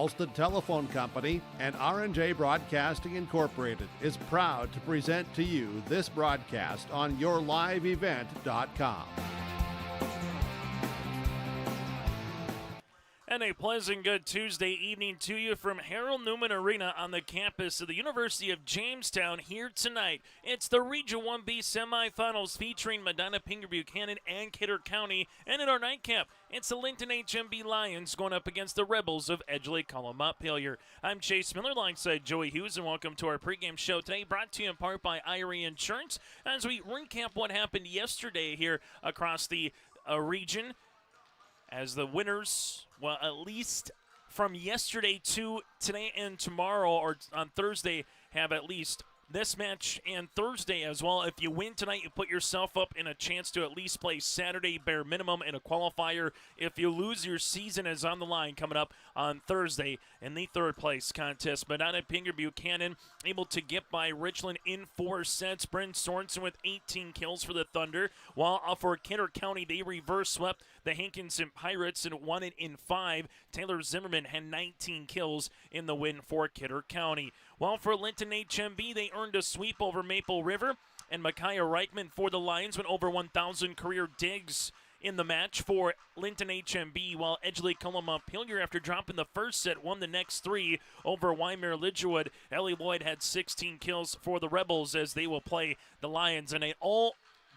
Ulstead Telephone Company and R&J Broadcasting Incorporated is proud to present to you this broadcast on yourliveevent.com. And a pleasant good Tuesday evening to you from Harold Newman Arena on the campus of the University of Jamestown here tonight. It's the Region 1B semifinals featuring Medina-Pingree, Buchanan, and Kidder County. And in our nightcap, it's the Linton HMB Lions going up against the Rebels of Edgeley-Coloma-Montpelier. I'm Chase Miller alongside Joey Hughes, and welcome to our pregame show today, brought to you in part by Irie Insurance. As we recap what happened yesterday here across the region, as the winners, well, at least from yesterday to today and tomorrow, or on Thursday, have at least this match and Thursday as well. If you win tonight, you put yourself up in a chance to at least play Saturday bare minimum in a qualifier. If you lose, your season is on the line coming up on Thursday in the third place contest. Medina-Pingree Buchanan able to get by Richland in 4 sets. Bryn Sorensen with 18 kills for the Thunder, while for Kidder County, they reverse swept the Hankinson Pirates and won it in 5. Taylor Zimmerman had 19 kills in the win for Kidder County. While for Linton HMB, they earned a sweep over Maple River, and Micaiah Reichman for the Lions went over 1,000 career digs in the match for Linton HMB, while Edgeley-Coloma-Montpelier, after dropping the first set, won the next 3 over Wymer-Lidgerwood. Ellie Lloyd had 16 kills for the Rebels as they will play the Lions in a all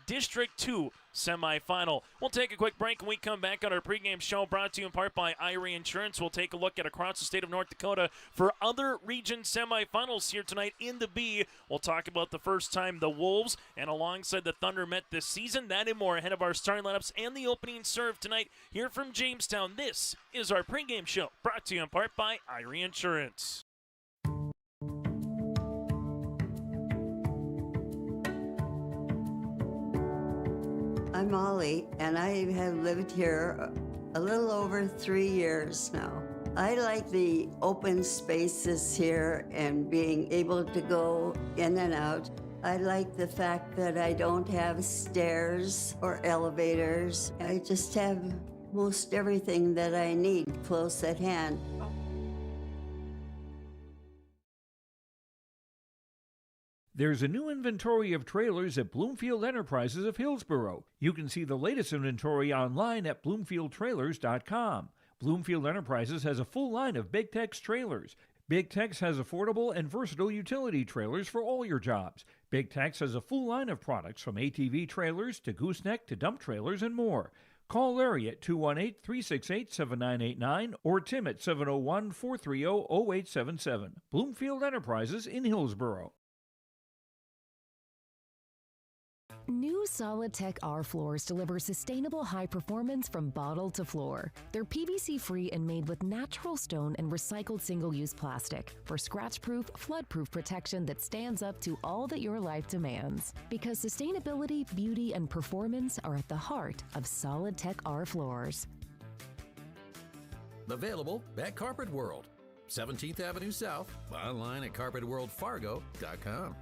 District 2 semifinal. We'll take a quick break when we come back on our pregame show, brought to you in part by Irie Insurance. We'll take a look at across the state of North Dakota for other region semifinals here tonight in the B. We'll talk about the first time the Wolves and alongside the Thunder met this season. That and more ahead of our starting lineups and the opening serve tonight here from Jamestown. This is our pregame show, brought to you in part by Irie Insurance. I'm Molly, and I have lived here a little over 3 years now. I like the open spaces here and being able to go in and out. I like the fact that I don't have stairs or elevators. I just have most everything that I need close at hand. There's a new inventory of trailers at Bloomfield Enterprises of Hillsboro. You can see the latest inventory online at bloomfieldtrailers.com. Bloomfield Enterprises has a full line of Big Tex trailers. Big Tex has affordable and versatile utility trailers for all your jobs. Big Tex has a full line of products from ATV trailers to gooseneck to dump trailers and more. Call Larry at 218-368-7989 or Tim at 701-430-0877. Bloomfield Enterprises in Hillsboro. New Solid Tech R floors deliver sustainable high performance from bottle to floor. They're PVC-free and made with natural stone and recycled single-use plastic for scratch-proof, flood-proof protection that stands up to all that your life demands. Because sustainability, beauty, and performance are at the heart of Solid Tech R floors. Available at Carpet World, 17th Avenue South, online at carpetworldfargo.com.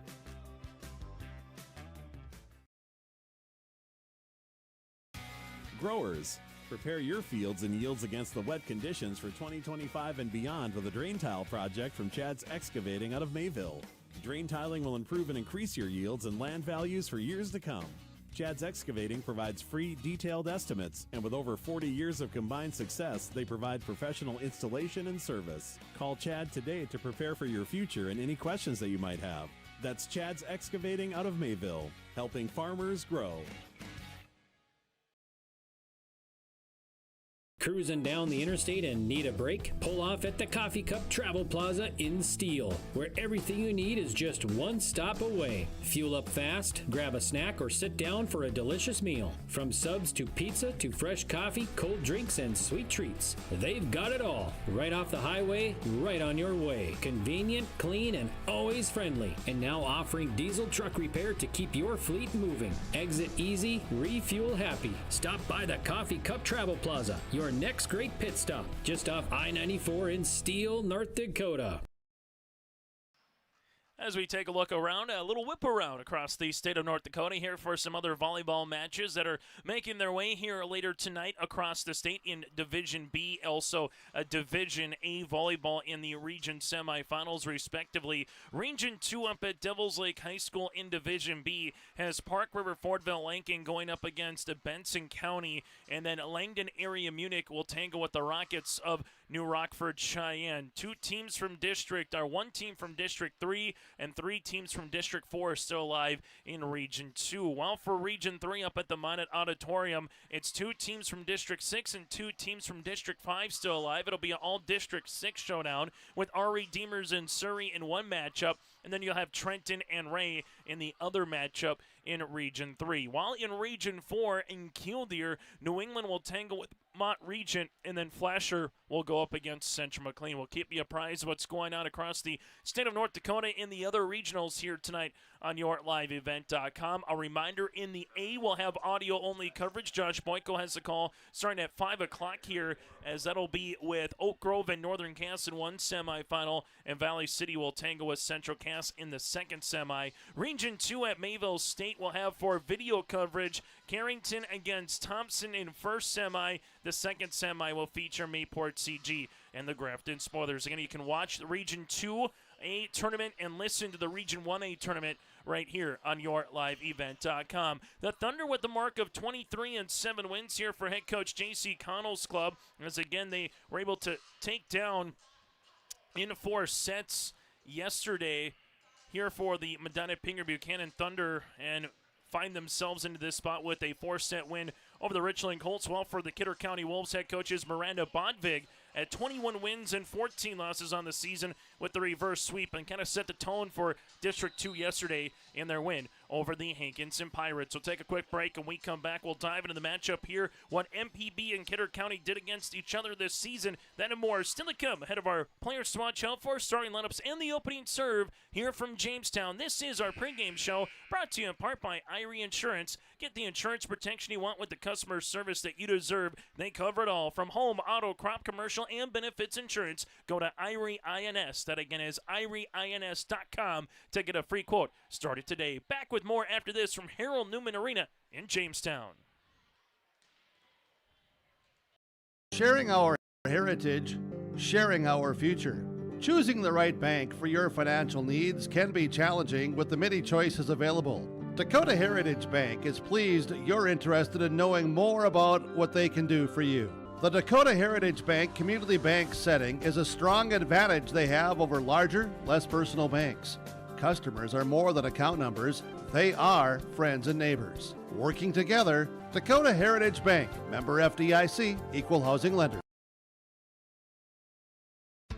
Growers, prepare your fields and yields against the wet conditions for 2025 and beyond with a drain tile project from Chad's Excavating out of Mayville. Drain tiling will improve and increase your yields and land values for years to come. Chad's Excavating provides free, detailed estimates, and with over 40 years of combined success, they provide professional installation and service. Call Chad today to prepare for your future and any questions that you might have. That's Chad's Excavating out of Mayville, helping farmers grow. Cruising down the interstate and need a break? Pull off at the Coffee Cup Travel Plaza in Steele, where everything you need is just one stop away. Fuel up fast, grab a snack, or sit down for a delicious meal. From subs to pizza to fresh coffee, cold drinks, and sweet treats. They've got it all. Right off the highway, right on your way. Convenient, clean, and always friendly. And now offering diesel truck repair to keep your fleet moving. Exit easy, refuel happy. Stop by the Coffee Cup Travel Plaza, your next great pit stop, just off I-94 in Steele, North Dakota. As we take a look around, a little whip around across the state of North Dakota here for some other volleyball matches that are making their way here later tonight across the state in Division B, also a Division A volleyball in the region semifinals, respectively. Region 2 up at Devils Lake High School in Division B has Park River Fortville Lincoln going up against Benson County, and then Langdon Area Munich will tangle with the Rockets of New Rockford Cheyenne. Two teams from District, or one team from District 3 and three teams from District 4 are still alive in Region 2. While for Region 3 up at the Minot Auditorium, it's two teams from District 6 and two teams from District 5 still alive. It'll be an all District 6 showdown with RE Deemers and Surrey in one matchup, and then you'll have Trenton and Ray in the other matchup in Region 3. While in Region 4 in Killdeer, New England will tangle with Mont Regent, and then Flasher will go up against Central McLean. We'll keep you apprised of what's going on across the state of North Dakota in the other regionals here tonight on YourLiveEvent.com. A reminder, in the A, we'll have audio-only coverage. Josh Boyko has the call starting at 5 o'clock here, as that'll be with Oak Grove and Northern Cass in one semifinal, and Valley City will tangle with Central Cass in the second semi. Region 2 at Mayville State will have for video coverage Carrington against Thompson in first semi. The second semi will feature Mayport CG and the Grafton Spoilers. Again, you can watch the Region 2A tournament and listen to the Region 1A tournament right here on YourLiveEvent.com. The Thunder with the mark of 23-7 wins here for head coach J.C. Connell's club, as again they were able to take down in 4 sets yesterday here for the Medina-Pingree Buchanan Thunder, and find themselves into this spot with a 4-set win over the Richland Colts. Well, for the Kidder County Wolves head coaches Miranda Bodvig at 21 wins and 14 losses on the season with the reverse sweep, and kind of set the tone for District 2 yesterday in their win over the Hankinson Pirates. We'll take a quick break, and we come back. We'll dive into the matchup here, what MPB and Kidder County did against each other this season. That and more still to come ahead of our players to watch out for, starting lineups, and the opening serve here from Jamestown. This is our pregame show, brought to you in part by Irie Insurance. Get the insurance protection you want with the customer service that you deserve. They cover it all, from home, auto, crop, commercial, and benefits insurance. Go to Irie INS. That again is IrieINS.com to get a free quote. Start it today. Back with more after this from Harold Newman Arena in Jamestown. Sharing our heritage, sharing our future. Choosing the right bank for your financial needs can be challenging with the many choices available. Dakota Heritage Bank is pleased you're interested in knowing more about what they can do for you. The Dakota Heritage Bank community bank setting is a strong advantage they have over larger, less personal banks. Customers are more than account numbers, they are friends and neighbors. Working together, Dakota Heritage Bank, member FDIC, equal housing lender.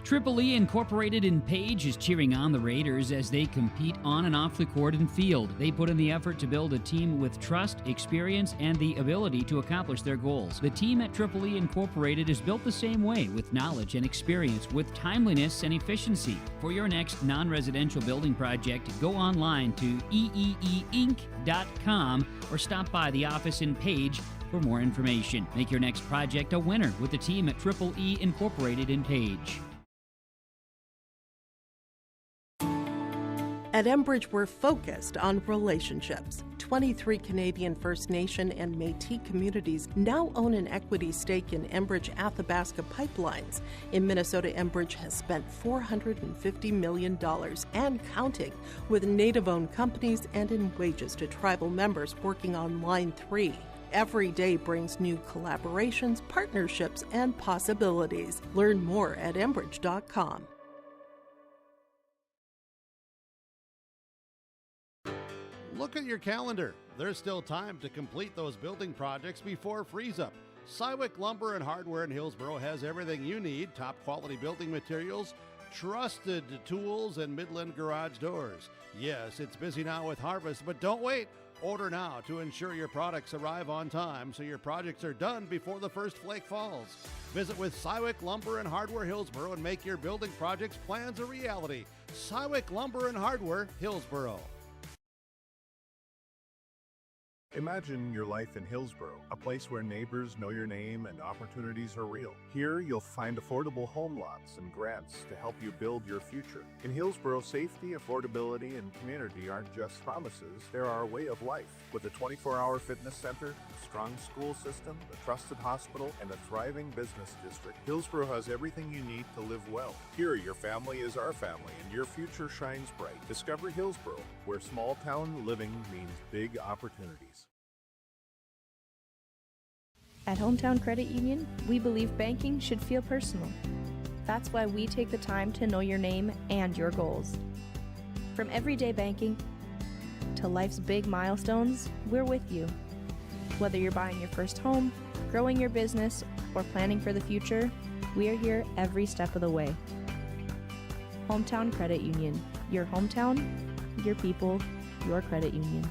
Triple E Incorporated in Page is cheering on the Raiders as they compete on and off the court and field. They put in the effort to build a team with trust, experience, and the ability to accomplish their goals. The team at Triple E Incorporated is built the same way, with knowledge and experience, with timeliness and efficiency. For your next non-residential building project, go online to eeeinc.com or stop by the office in Page for more information. Make your next project a winner with the team at Triple E Incorporated in Page. At Enbridge, we're focused on relationships. 23 Canadian First Nation and Métis communities now own an equity stake in Enbridge Athabasca Pipelines. In Minnesota, Enbridge has spent $450 million and counting, with Native-owned companies and in wages to tribal members working on Line 3. Every day brings new collaborations, partnerships, and possibilities. Learn more at Enbridge.com. Look at your calendar. There's still time to complete those building projects before freeze-up. Cywick Lumber and Hardware in Hillsboro has everything you need: top quality building materials, trusted tools, and Midland garage doors. Yes, it's busy now with harvest, but don't wait. Order now to ensure your products arrive on time so your projects are done before the first flake falls. Visit with Cywick Lumber and Hardware Hillsboro and make your building projects plans a reality. Cywick Lumber and Hardware Hillsboro. Imagine your life in Hillsborough, a place where neighbors know your name and opportunities are real. Here, you'll find affordable home lots and grants to help you build your future. In Hillsborough, safety, affordability, and community aren't just promises, they're our way of life. With a 24-hour fitness center, a strong school system, a trusted hospital, and a thriving business district, Hillsborough has everything you need to live well. Here, your family is our family, and your future shines bright. Discover Hillsborough, where small-town living means big opportunities. At Hometown Credit Union, we believe banking should feel personal. That's why we take the time to know your name and your goals. From everyday banking to life's big milestones, we're with you. Whether you're buying your first home, growing your business, or planning for the future, we are here every step of the way. Hometown Credit Union. Your hometown, your people, your credit union.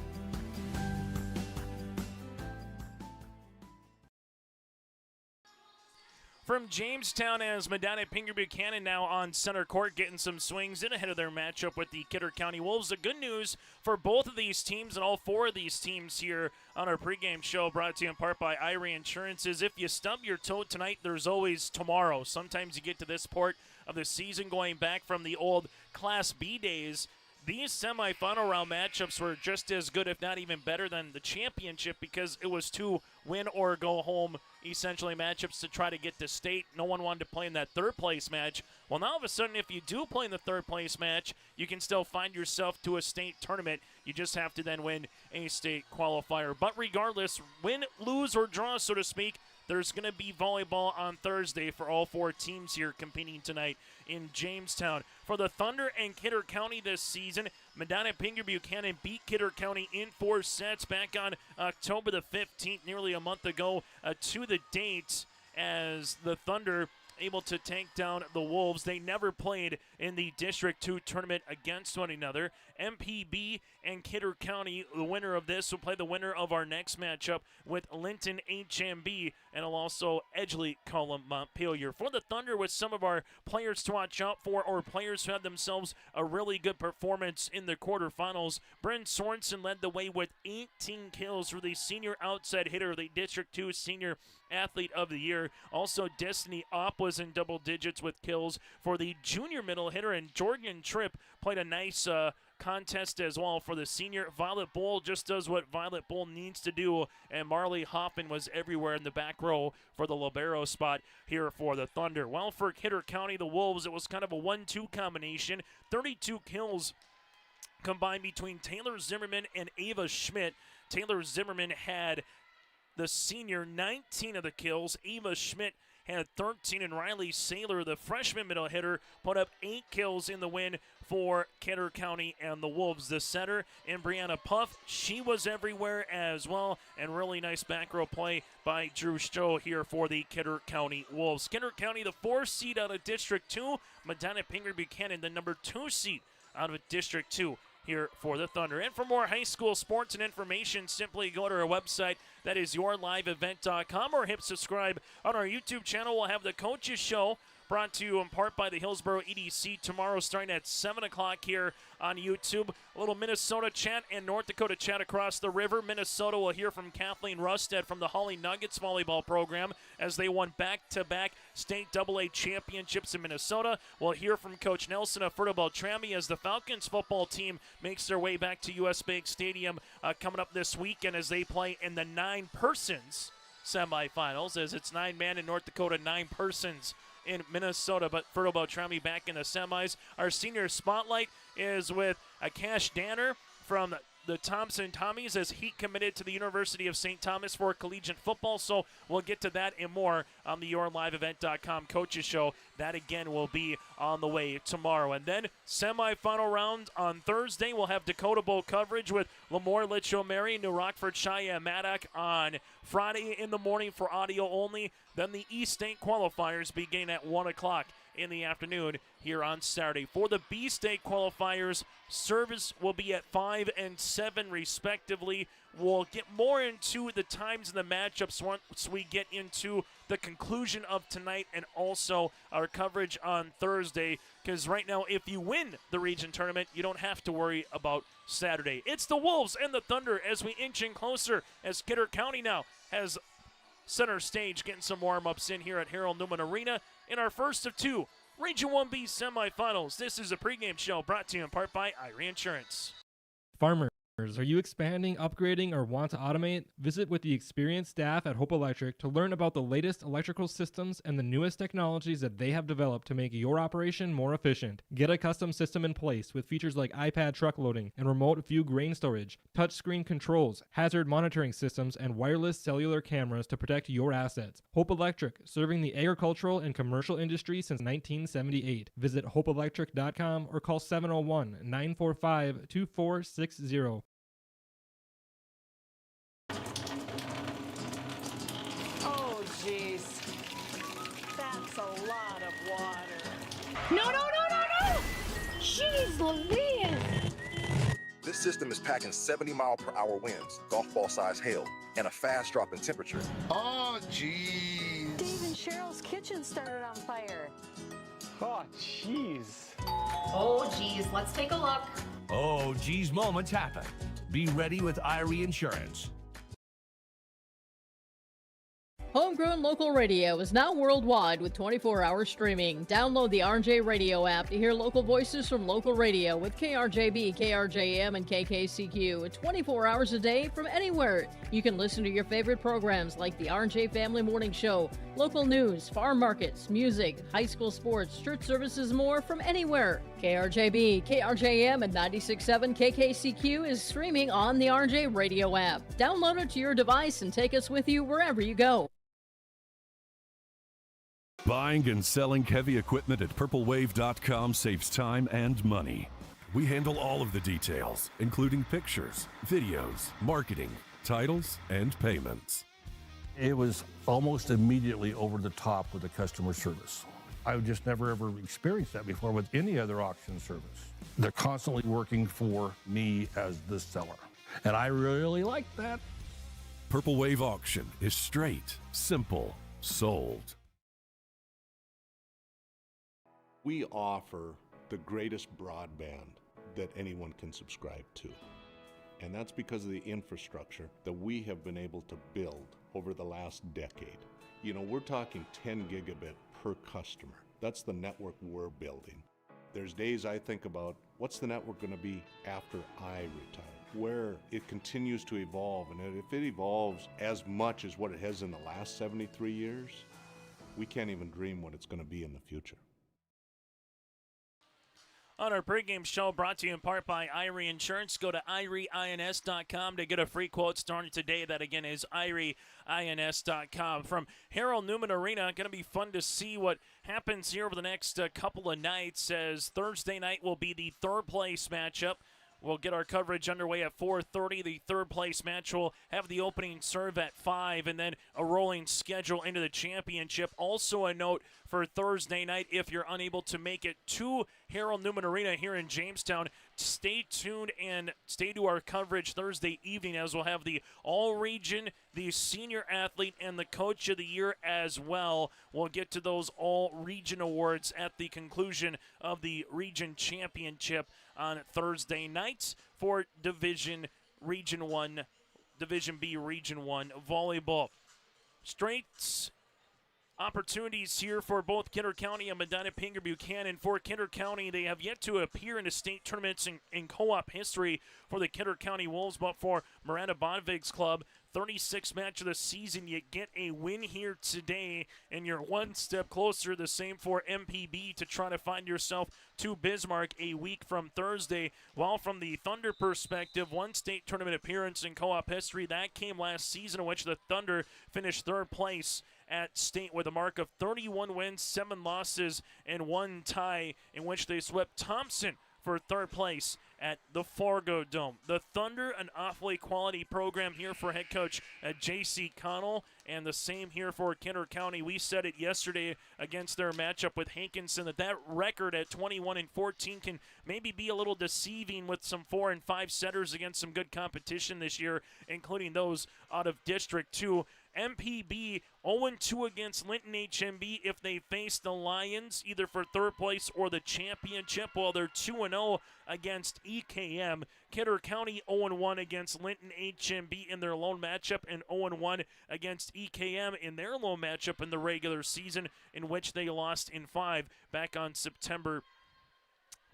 From Jamestown, as Medina-Pingree Buchanan now on center court getting some swings in ahead of their matchup with the Kidder County Wolves. The good news for both of these teams and all four of these teams here on our pregame show, brought to you in part by Irie Insurance, is if you stub your toe tonight, there's always tomorrow. Sometimes you get to this part of the season going back from the old Class B days. These semifinal round matchups were just as good, if not even better, than the championship, because it was two win or go home, essentially, matchups to try to get to state. No one wanted to play in that third place match. Well, now all of a sudden, if you do play in the third place match, you can still find yourself to a state tournament. You just have to then win a state qualifier. But regardless, win, lose, or draw, so to speak, there's going to be volleyball on Thursday for all four teams here competing tonight in Jamestown. For the Thunder and Kidder County this season, Medina-Pingree Buchanan beat Kidder County in 4 sets back on October the 15th, nearly a month ago to the date, as the Thunder able to take down the Wolves. They never played in the District 2 tournament against one another. MPB and Kidder County, the winner of this, will play the winner of our next matchup with Linton HMB, and will also Edgeley Column Montpelier. For the Thunder, with some of our players to watch out for, or players who had themselves a really good performance in the quarterfinals, Bryn Sorensen led the way with 18 kills for the senior outside hitter, the District 2 Senior Athlete of the Year. Also, Destiny Opp was in double digits with kills for the junior middle hitter, and Jordan Tripp played a nice contest as well for the senior. Violet Bull just does what Violet Bull needs to do, and Marley Hoffman was everywhere in the back row for the libero spot here for the Thunder. Well, for Kidder County, the Wolves, it was kind of a 1-2 combination. 32 kills combined between Taylor Zimmerman and Ava Schmidt. Taylor Zimmerman had, the senior, 19 of the kills. Ava Schmidt had 13, and Riley Saylor, the freshman middle hitter, put up 8 kills in the win for Kidder County and the Wolves. The center, and Brianna Puff, she was everywhere as well, and really nice back row play by Drew Stroh here for the Kidder County Wolves. Kidder County, the 4th seed out of District 2. Medina-Pingree Buchanan, the number 2 seed out of District 2. Here for the Thunder. And for more high school sports and information, simply go to our website. That is yourliveevent.com, or hit subscribe on our YouTube channel. We'll have the Coaches Show, brought to you in part by the Hillsborough EDC, tomorrow starting at 7 o'clock here on YouTube. A little Minnesota chat and North Dakota chat across the river. Minnesota will hear from Kathleen Rustad from the Holly Nuggets volleyball program, as they won back-to-back state AA championships in Minnesota. We'll hear from Coach Nelson of Fertile Beltrami as the Falcons football team makes their way back to US Bank Stadium coming up this weekend, as they play in the 9-persons semifinals, as it's 9-man in North Dakota, 9 persons in Minnesota, but Fertile Beltrami back in the semis. Our senior spotlight is with Akash Danner from the Thompson Tommies, as he committed to the University of St. Thomas for collegiate football. So we'll get to that and more on the YourLiveEvent.com Coaches Show. That again will be on the way tomorrow. And then semifinal round on Thursday. We'll have Dakota Bowl coverage with Lemoore, Litchfield-Mary, New Rockford, Cheyenne, Maddock on Friday in the morning for audio only. Then the East State qualifiers begin at 1 o'clock in the afternoon here on Saturday. For the B-State qualifiers, service will be at 5 and 7 respectively. We'll get more into the times and the matchups once we get into the conclusion of tonight and also our coverage on Thursday, because right now if you win the region tournament, you don't have to worry about Saturday. It's the Wolves and the Thunder as we inch in closer, as Kidder County now has center stage, getting some warm-ups in here at Harold Newman Arena in our first of 2 Region 1B semifinals. This is a pregame show brought to you in part by Irie Insurance. Farmers, are you expanding, upgrading, or want to automate? Visit with the experienced staff at Hope Electric to learn about the latest electrical systems and the newest technologies that they have developed to make your operation more efficient. Get a custom system in place with features like iPad truck loading and remote view grain storage, touchscreen controls, hazard monitoring systems, and wireless cellular cameras to protect your assets. Hope Electric, serving the agricultural and commercial industry since 1978. Visit hopeelectric.com or call 701-945-2460. Oh, jeez. That's a lot of water. No! Jeez Louise! This system is packing 70-mile-per-hour winds, golf ball-sized hail, and a fast drop in temperature. Oh, jeez. Dave and Cheryl's kitchen started on fire. Oh, jeez. Oh, geez, let's take a look. Oh, geez, moments happen. Be ready with Irie Insurance. Homegrown local radio is now worldwide with 24-hour streaming. Download the RJ Radio app to hear local voices from local radio with KRJB, KRJM, and KKCQ 24 hours a day from anywhere. You can listen to your favorite programs like the RJ Family Morning Show, local news, farm markets, music, high school sports, church services, more from anywhere. KRJB, KRJM, and 96.7 KKCQ is streaming on the RJ Radio app. Download it to your device and take us with you wherever you go. Buying and selling heavy equipment at purplewave.com saves time and money. We handle all of the details, including pictures, videos, marketing, titles, and payments. It was almost immediately over the top with the customer service. I've just never ever experienced that before with any other auction service. They're constantly working for me as the seller, and I really like that. Purple Wave Auction is straight, simple, sold. We offer the greatest broadband that anyone can subscribe to. And that's because of the infrastructure that we have been able to build over the last decade. You know, we're talking 10 gigabit per customer. That's the network we're building. There's days I think about, what's the network going to be after I retire? Where it continues to evolve, and if it evolves as much as what it has in the last 73 years, we can't even dream what it's going to be in the future. On our pregame show, brought to you in part by Irie Insurance. Go to IrieINS.com to get a free quote starting today. That, again, is IrieINS.com. From Harold Newman Arena, going to be fun to see what happens here over the next couple of nights, as Thursday night will be the third-place matchup. We'll get our coverage underway at 4:30. The third-place match will have the opening serve at 5, and then a rolling schedule into the championship. Also a note for Thursday night, if you're unable to make it to Harold Newman Arena here in Jamestown, stay tuned and stay to our coverage Thursday evening, as we'll have the All-Region, the Senior Athlete, and the Coach of the Year as well. We'll get to those All-Region awards at the conclusion of the Region Championship on Thursday nights for Division B, Region 1 volleyball. Straight opportunities here for both Kidder County and Medina-Pingree Buchanan. For Kidder County, they have yet to appear in the state tournaments in co-op history for the Kidder County Wolves, but for Miranda Bonvig's club, 36th match of the season, you get a win here today, and you're one step closer. The same for MPB to try to find yourself to Bismarck a week from Thursday. While from the Thunder perspective, one state tournament appearance in co-op history, that came last season, in which the Thunder finished third place at state with a mark of 31 wins, 7 losses, and 1 tie, in which they swept Thompson for third place at the Fargo Dome. The Thunder, an awfully quality program here for head coach J.C. Connell, And the same here for Kidder County. We said it yesterday against their matchup with Hankinson that record at 21-14 can maybe be a little deceiving with some 4 and 5 setters against some good competition this year, including those out of District 2. MPB 0-2 against Linton HMB if they face the Lions, either for third place or the championship, while they're 2-0 against EKM. Kidder County 0-1 against Linton HMB in their lone matchup, and 0-1 against EKM in their lone matchup in the regular season, in which they lost in 5 back on September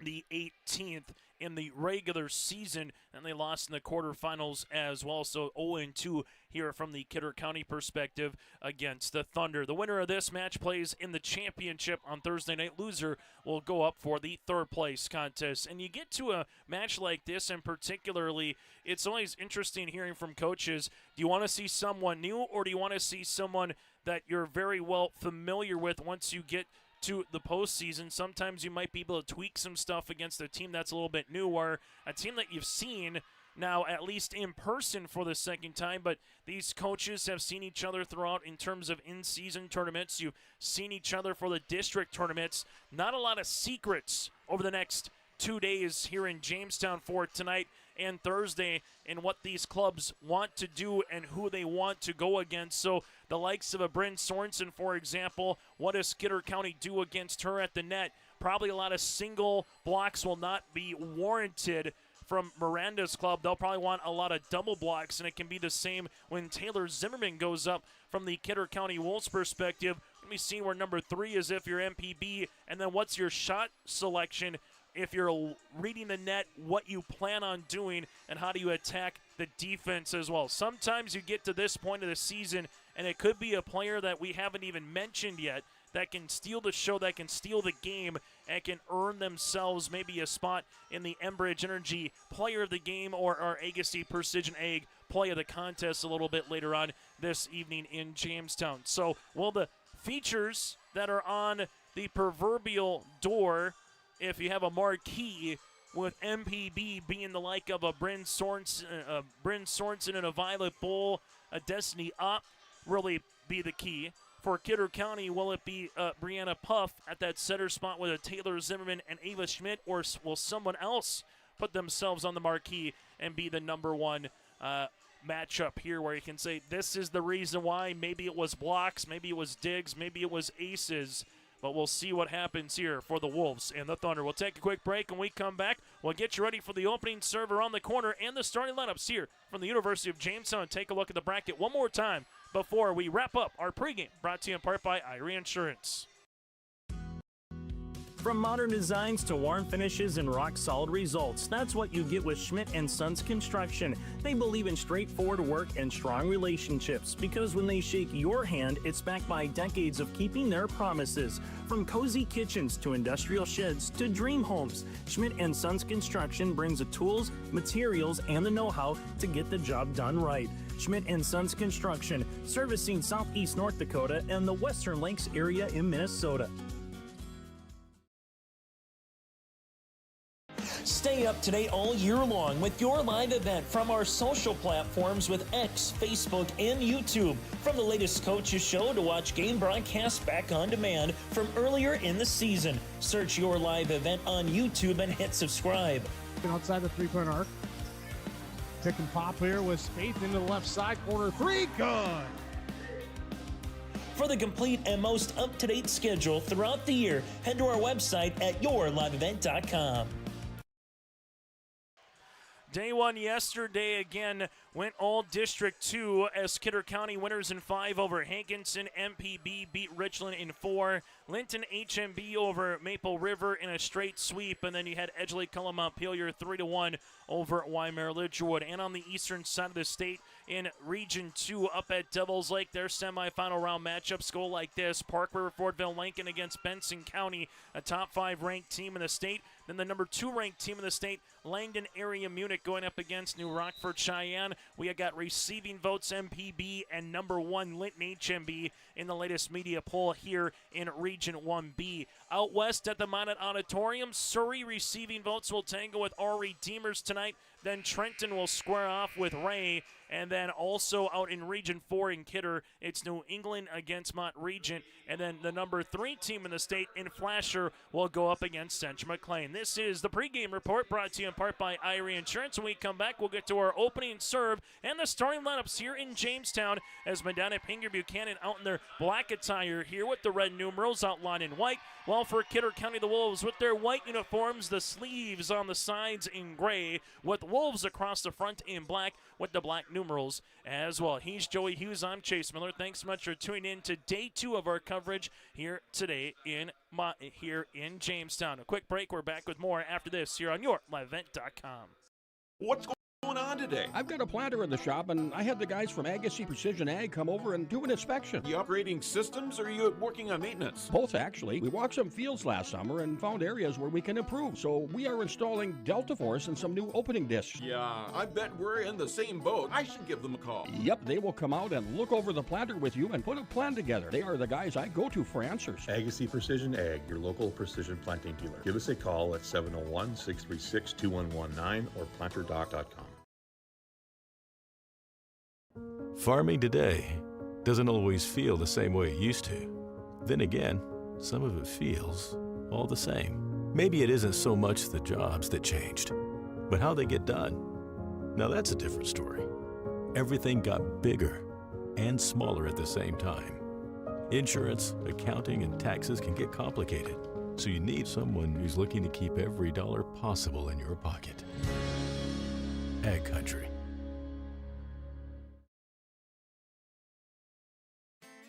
the 18th in the regular season, and they lost in the quarterfinals as well. So 0-2 here from the Kidder County perspective against the Thunder. The winner of this match plays in the championship on Thursday night. Loser will go up for the third place contest. And you get to a match like this, and particularly, it's always interesting hearing from coaches. Do you want to see someone new, or do you want to see someone that you're very well familiar with once you get to the postseason? Sometimes you might be able to tweak some stuff against a team that's a little bit new, or a team that you've seen now at least in person for the second time. But these coaches have seen each other throughout in terms of in-season tournaments. You've seen each other for the district tournaments. Not a lot of secrets over the next 2 days here in Jamestown for tonight and Thursday, in what these clubs want to do and who they want to go against. So the likes of a Bryn Sorensen, for example, what does Kidder County do against her at the net? Probably a lot of single blocks will not be warranted from Miranda's club. They'll probably want a lot of double blocks, and it can be the same when Taylor Zimmerman goes up from the Kidder County Wolves perspective. Let me see where number 3 is if you're MPB, and then what's your shot selection if you're reading the net, what you plan on doing, and how do you attack the defense as well. Sometimes you get to this point of the season, and it could be a player that we haven't even mentioned yet that can steal the show, that can steal the game, and can earn themselves maybe a spot in the Enbridge Energy Player of the Game or our Agassiz Precision Egg Play of the Contest a little bit later on this evening in Jamestown. So, will the features that are on the proverbial door, if you have a marquee with MPB being the like of a Bryn Sorensen and a Violet Bull, a Destiny Up, really be the key? For Kidder County, will it be Brianna Puff at that setter spot with a Taylor Zimmerman and Ava Schmidt, or will someone else put themselves on the marquee and be the number one matchup here, where you can say this is the reason why? Maybe it was blocks, maybe it was digs, maybe it was aces. But we'll see what happens here for the Wolves and the Thunder. We'll take a quick break. When we come back, we'll get you ready for the opening serve around the corner and the starting lineups here from the University of Jamestown. Take a look at the bracket one more time before we wrap up our pregame, brought to you in part by Irie Insurance. From modern designs to warm finishes and rock-solid results, that's what you get with Schmidt & Sons Construction. They believe in straightforward work and strong relationships, because when they shake your hand, it's backed by decades of keeping their promises. From cozy kitchens to industrial sheds to dream homes, Schmidt & Sons Construction brings the tools, materials, and the know-how to get the job done right. Schmidt & Sons Construction, servicing southeast North Dakota and the Western Lakes area in Minnesota. Stay up to date all year long with your live event from our social platforms with X, Facebook, and YouTube. From the latest coaches show to watch game broadcasts back on demand from earlier in the season. Search your live event on YouTube and hit subscribe. Outside the three-point arc. Pick and pop here with Spaeth into the left side corner. 3, good. For the complete and most up-to-date schedule throughout the year, head to our website at yourliveevent.com. Day one yesterday again went all District 2 as Kidder County winners in 5 over Hankinson. MPB beat Richland in 4. Linton HMB over Maple River in a straight sweep. And then you had Edgeley Cullum Montpelier 3-1 over Weimar Lidgerwood. And on the eastern side of the state in Region 2 up at Devil's Lake, their semifinal round matchups go like this. Park River Fordville Lincoln against Benson County, a top 5 ranked team in the state. Then the number 2 ranked team in the state, Langdon Area Munich, going up against New Rockford Cheyenne. We have got receiving votes MPB and number 1 Linton HMB in the latest media poll here in Region 1B. Out west at the Minot Auditorium, Surrey receiving votes will tango with our Redeemers tonight. Then Trenton will square off with Ray. And then also out in Region 4 in Kidder, it's New England against Mont Regent. And then the number 3 team in the state in Flasher will go up against Central McLean. This is the pregame report brought to you in part by Irie Insurance. When we come back, we'll get to our opening serve and the starting lineups here in Jamestown as Medina-Pingree Buchanan out in their black attire here with the red numerals outlined in white. While for Kidder County, the Wolves with their white uniforms, the sleeves on the sides in gray, with Wolves across the front in black with the black numerals as well. He's Joey Hughes. I'm Chase Miller. Thanks so much for tuning in to day 2 of our coverage here today in Jamestown. A quick break. We're back with more after this here on YourLiveEvent.com. What's going on today? I've got a planter in the shop, and I had the guys from Agassi Precision Ag come over and do an inspection. You upgrading systems, or are you working on maintenance? Both, actually. We walked some fields last summer and found areas where we can improve. So we are installing Delta Force and some new opening discs. Yeah, I bet we're in the same boat. I should give them a call. Yep, they will come out and look over the planter with you and put a plan together. They are the guys I go to for answers. Agassi Precision Ag, your local precision planting dealer. Give us a call at 701-636-2119 or planterdoc.com. Farming today doesn't always feel the same way it used to. Then again, some of it feels all the same. Maybe it isn't so much the jobs that changed, but how they get done. Now that's a different story. Everything got bigger and smaller at the same time. Insurance, accounting, and taxes can get complicated, so you need someone who's looking to keep every dollar possible in your pocket. Ag Country.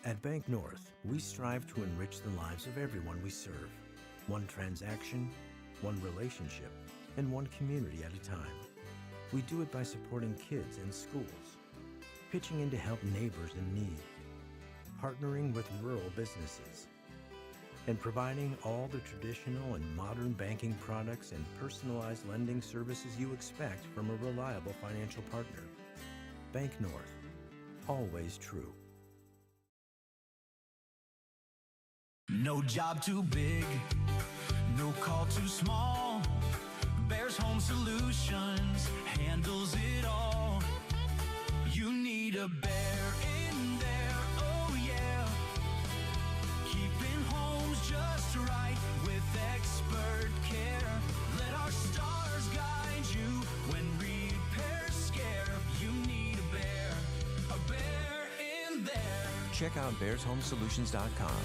At Bank North, we strive to enrich the lives of everyone we serve. One transaction, one relationship, and one community at a time. We do it by supporting kids and schools, pitching in to help neighbors in need, partnering with rural businesses, and providing all the traditional and modern banking products and personalized lending services you expect from a reliable financial partner. Bank North, always true. No job too big, no call too small. Bears Home Solutions handles it all. You need a bear in there, oh yeah. Keeping homes just right with expert care. Let our stars guide you when repairs scare. You need a bear in there. Check out bearshomesolutions.com.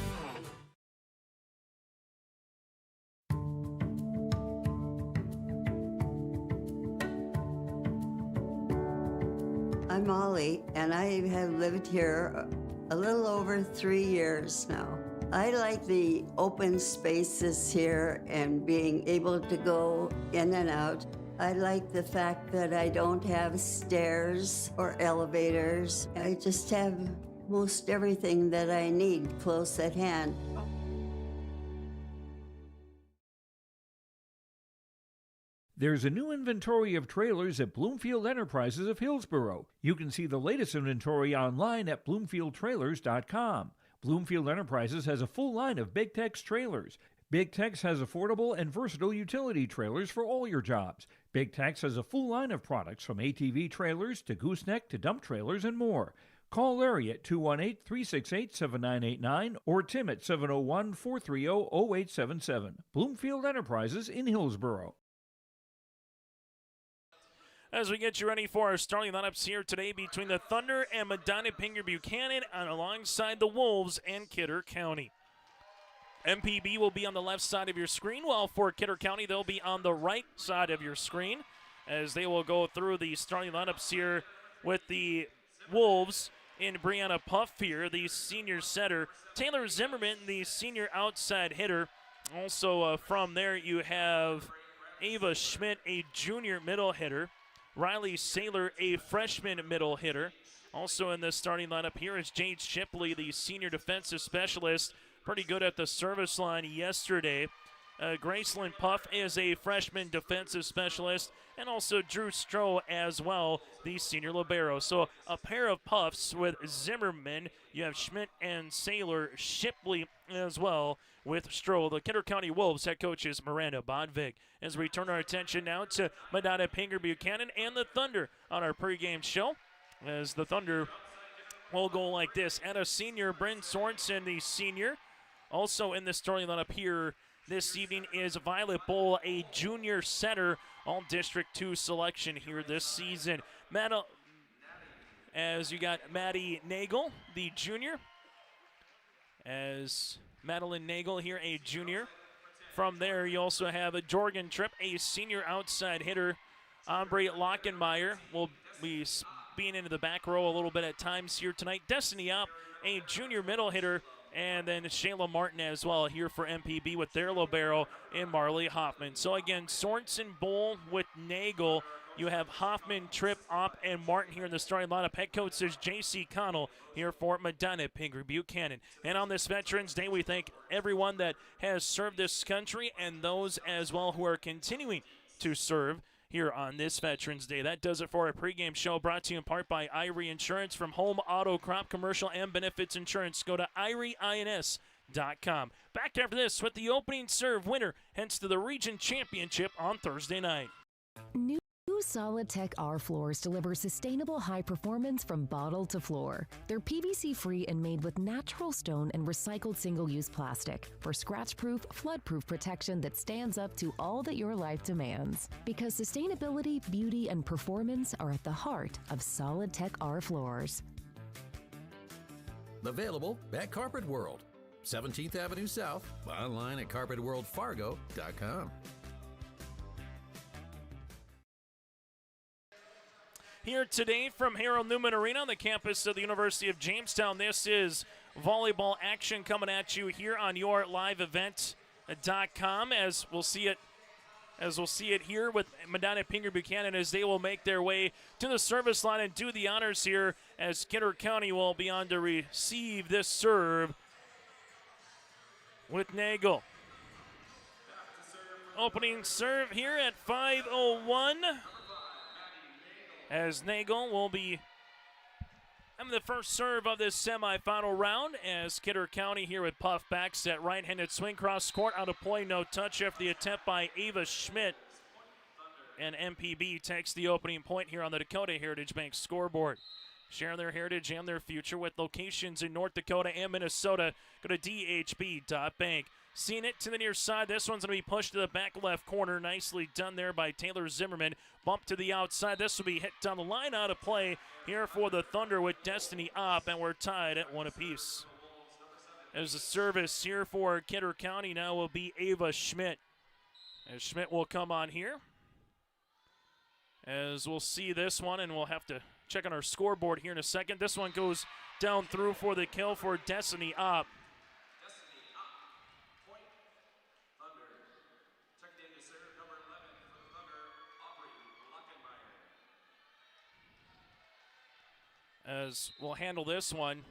I'm Molly, and I have lived here a little over 3 years now. I like the open spaces here and being able to go in and out. I like the fact that I don't have stairs or elevators. I just have most everything that I need close at hand. There's a new inventory of trailers at Bloomfield Enterprises of Hillsborough. You can see the latest inventory online at bloomfieldtrailers.com. Bloomfield Enterprises has a full line of Big Tex trailers. Big Tex has affordable and versatile utility trailers for all your jobs. Big Tex has a full line of products from ATV trailers to gooseneck to dump trailers and more. Call Larry at 218-368-7989 or Tim at 701-430-0877. Bloomfield Enterprises in Hillsborough. As we get you ready for our starting lineups here today between the Thunder and Medina-Pingree Buchanan and alongside the Wolves and Kidder County. MPB will be on the left side of your screen, while for Kidder County they'll be on the right side of your screen as they will go through the starting lineups here with the Wolves in Brianna Puff here, the senior setter. Taylor Zimmerman, the senior outside hitter. Also from there you have Ava Schmidt, a junior middle hitter. Riley Saylor, a freshman middle hitter. Also in the starting lineup here is Jade Shipley, the senior defensive specialist. Pretty good at the service line yesterday. Graceland Puff is a freshman defensive specialist. And also Drew Stroh as well, the senior libero. So a pair of Puffs with Zimmerman. You have Schmidt and Saylor, Shipley as well with Stroh. The Kidder County Wolves head coach is Miranda Bodvig. As we turn our attention now to Medina-Pingree Buchanan and the Thunder on our pregame show. as the Thunder will go like this. And a senior, Bryn Sorensen, the senior. Also in the starting lineup here this evening is Violet Bull, a junior center, all District 2 selection here this season. As you got Maddie Nagel, the junior. As Madeline Nagel here, a junior. From there, you also have a Jorgen Tripp, a senior outside hitter. Aubrey Lockenmeyer will be being into the back row a little bit at times here tonight. Destiny Opp, a junior middle hitter. And then Shayla Martin as well here for MPB with their libero in Marley Hoffman. So again, Sorensen, Bull with Nagel. You have Hoffman, Tripp, Opp, and Martin here in the starting lineup. Head coach is J.C. Connell here for Medina-Pingree Buchanan. And on this Veterans Day, we thank everyone that has served this country and those as well who are continuing to serve here on this Veterans Day. That does it for our pregame show, brought to you in part by Irie Insurance. From home, auto, crop, commercial, and benefits insurance, go to irieins.com. Back after this with the opening serve winner, hence to the region championship on Thursday night. New Solid Tech R floors deliver sustainable high performance from bottle to floor. They're PVC-free and made with natural stone and recycled single-use plastic for scratch-proof, flood-proof protection that stands up to all that your life demands. Because sustainability, beauty, and performance are at the heart of Solid Tech R floors. Available at Carpet World, 17th Avenue South, online at carpetworldfargo.com. Here today from Harold Newman Arena on the campus of the University of Jamestown. This is volleyball action coming at you here on your liveevent.com as we'll see it here with Medina-Pingree Buchanan as they will make their way to the service line and do the honors here as Kidder County will be on to receive this serve with Nagel. Opening serve here at 5:01. As Nagel will be having the first serve of this semifinal round as Kidder County here with Puff back set. Right-handed swing cross court out of play, no touch after the attempt by Ava Schmidt. And MPB takes the opening point here on the Dakota Heritage Bank scoreboard. Sharing their heritage and their future with locations in North Dakota and Minnesota. Go to dhb.bank. Seeing it to the near side. This one's going to be pushed to the back left corner. Nicely done there by Taylor Zimmerman. Bump to the outside. This will be hit down the line out of play here for the Thunder with Destiny Opp, and we're tied at one apiece. As the service here for Kidder County now will be Ava Schmidt. As Schmidt will come on here. As we'll see this one, and we'll have to check on our scoreboard here in a second. This one goes down through for the kill for Destiny Opp. As we'll handle this one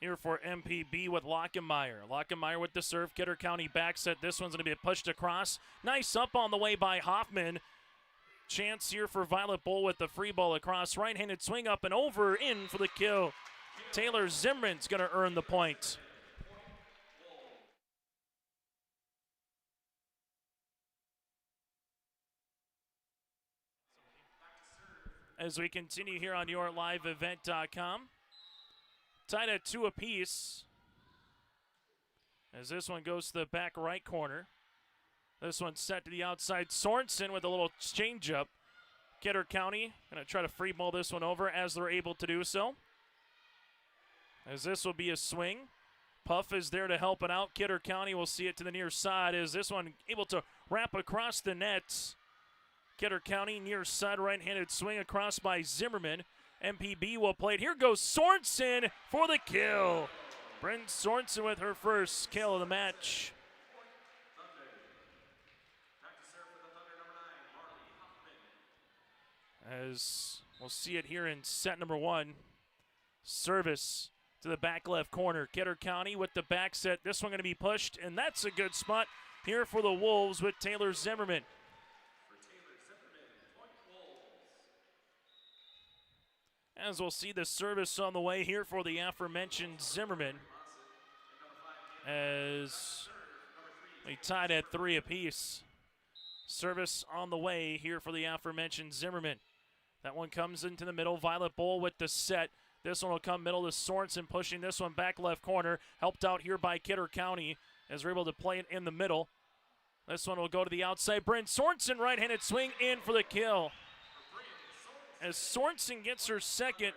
here for MPB with Lockenmeyer. Lockenmeyer with the serve. Kidder County back set. This one's going to be pushed across. Nice up on the way by Hoffman. Chance here for Violet Bull with the free ball across. Right-handed swing up and over in for the kill. Taylor Zimmerman's going to earn the point. As we continue here on your liveevent.com. Tied at 2 apiece. As this one goes to the back right corner. This one's set to the outside. Sorensen with a little change-up. Kidder County going to try to free ball this one over as they're able to do so. As this will be a swing. Puff is there to help it out. Kidder County will see it to the near side. Is this one able to wrap across the nets? Kidder County near side right-handed swing across by Zimmerman. MPB will play it. Here goes Sorensen for the kill. Bryn Sorensen with her first kill of the match. As we'll see it here in set number 1. Service to the back left corner. Kidder County with the back set. This one going to be pushed, and that's a good spot here for the Wolves with Taylor Zimmerman. As we'll see the service on the way here for the aforementioned Zimmerman. As we tied at 3 apiece. Service on the way here for the aforementioned Zimmerman. That one comes into the middle. Violet Bowl with the set. This one will come middle to Sorensen, pushing this one back left corner. Helped out here by Kidder County as we're able to play it in the middle. This one will go to the outside. Bryn Sorensen, right-handed swing in for the kill. As Sorensen gets her second,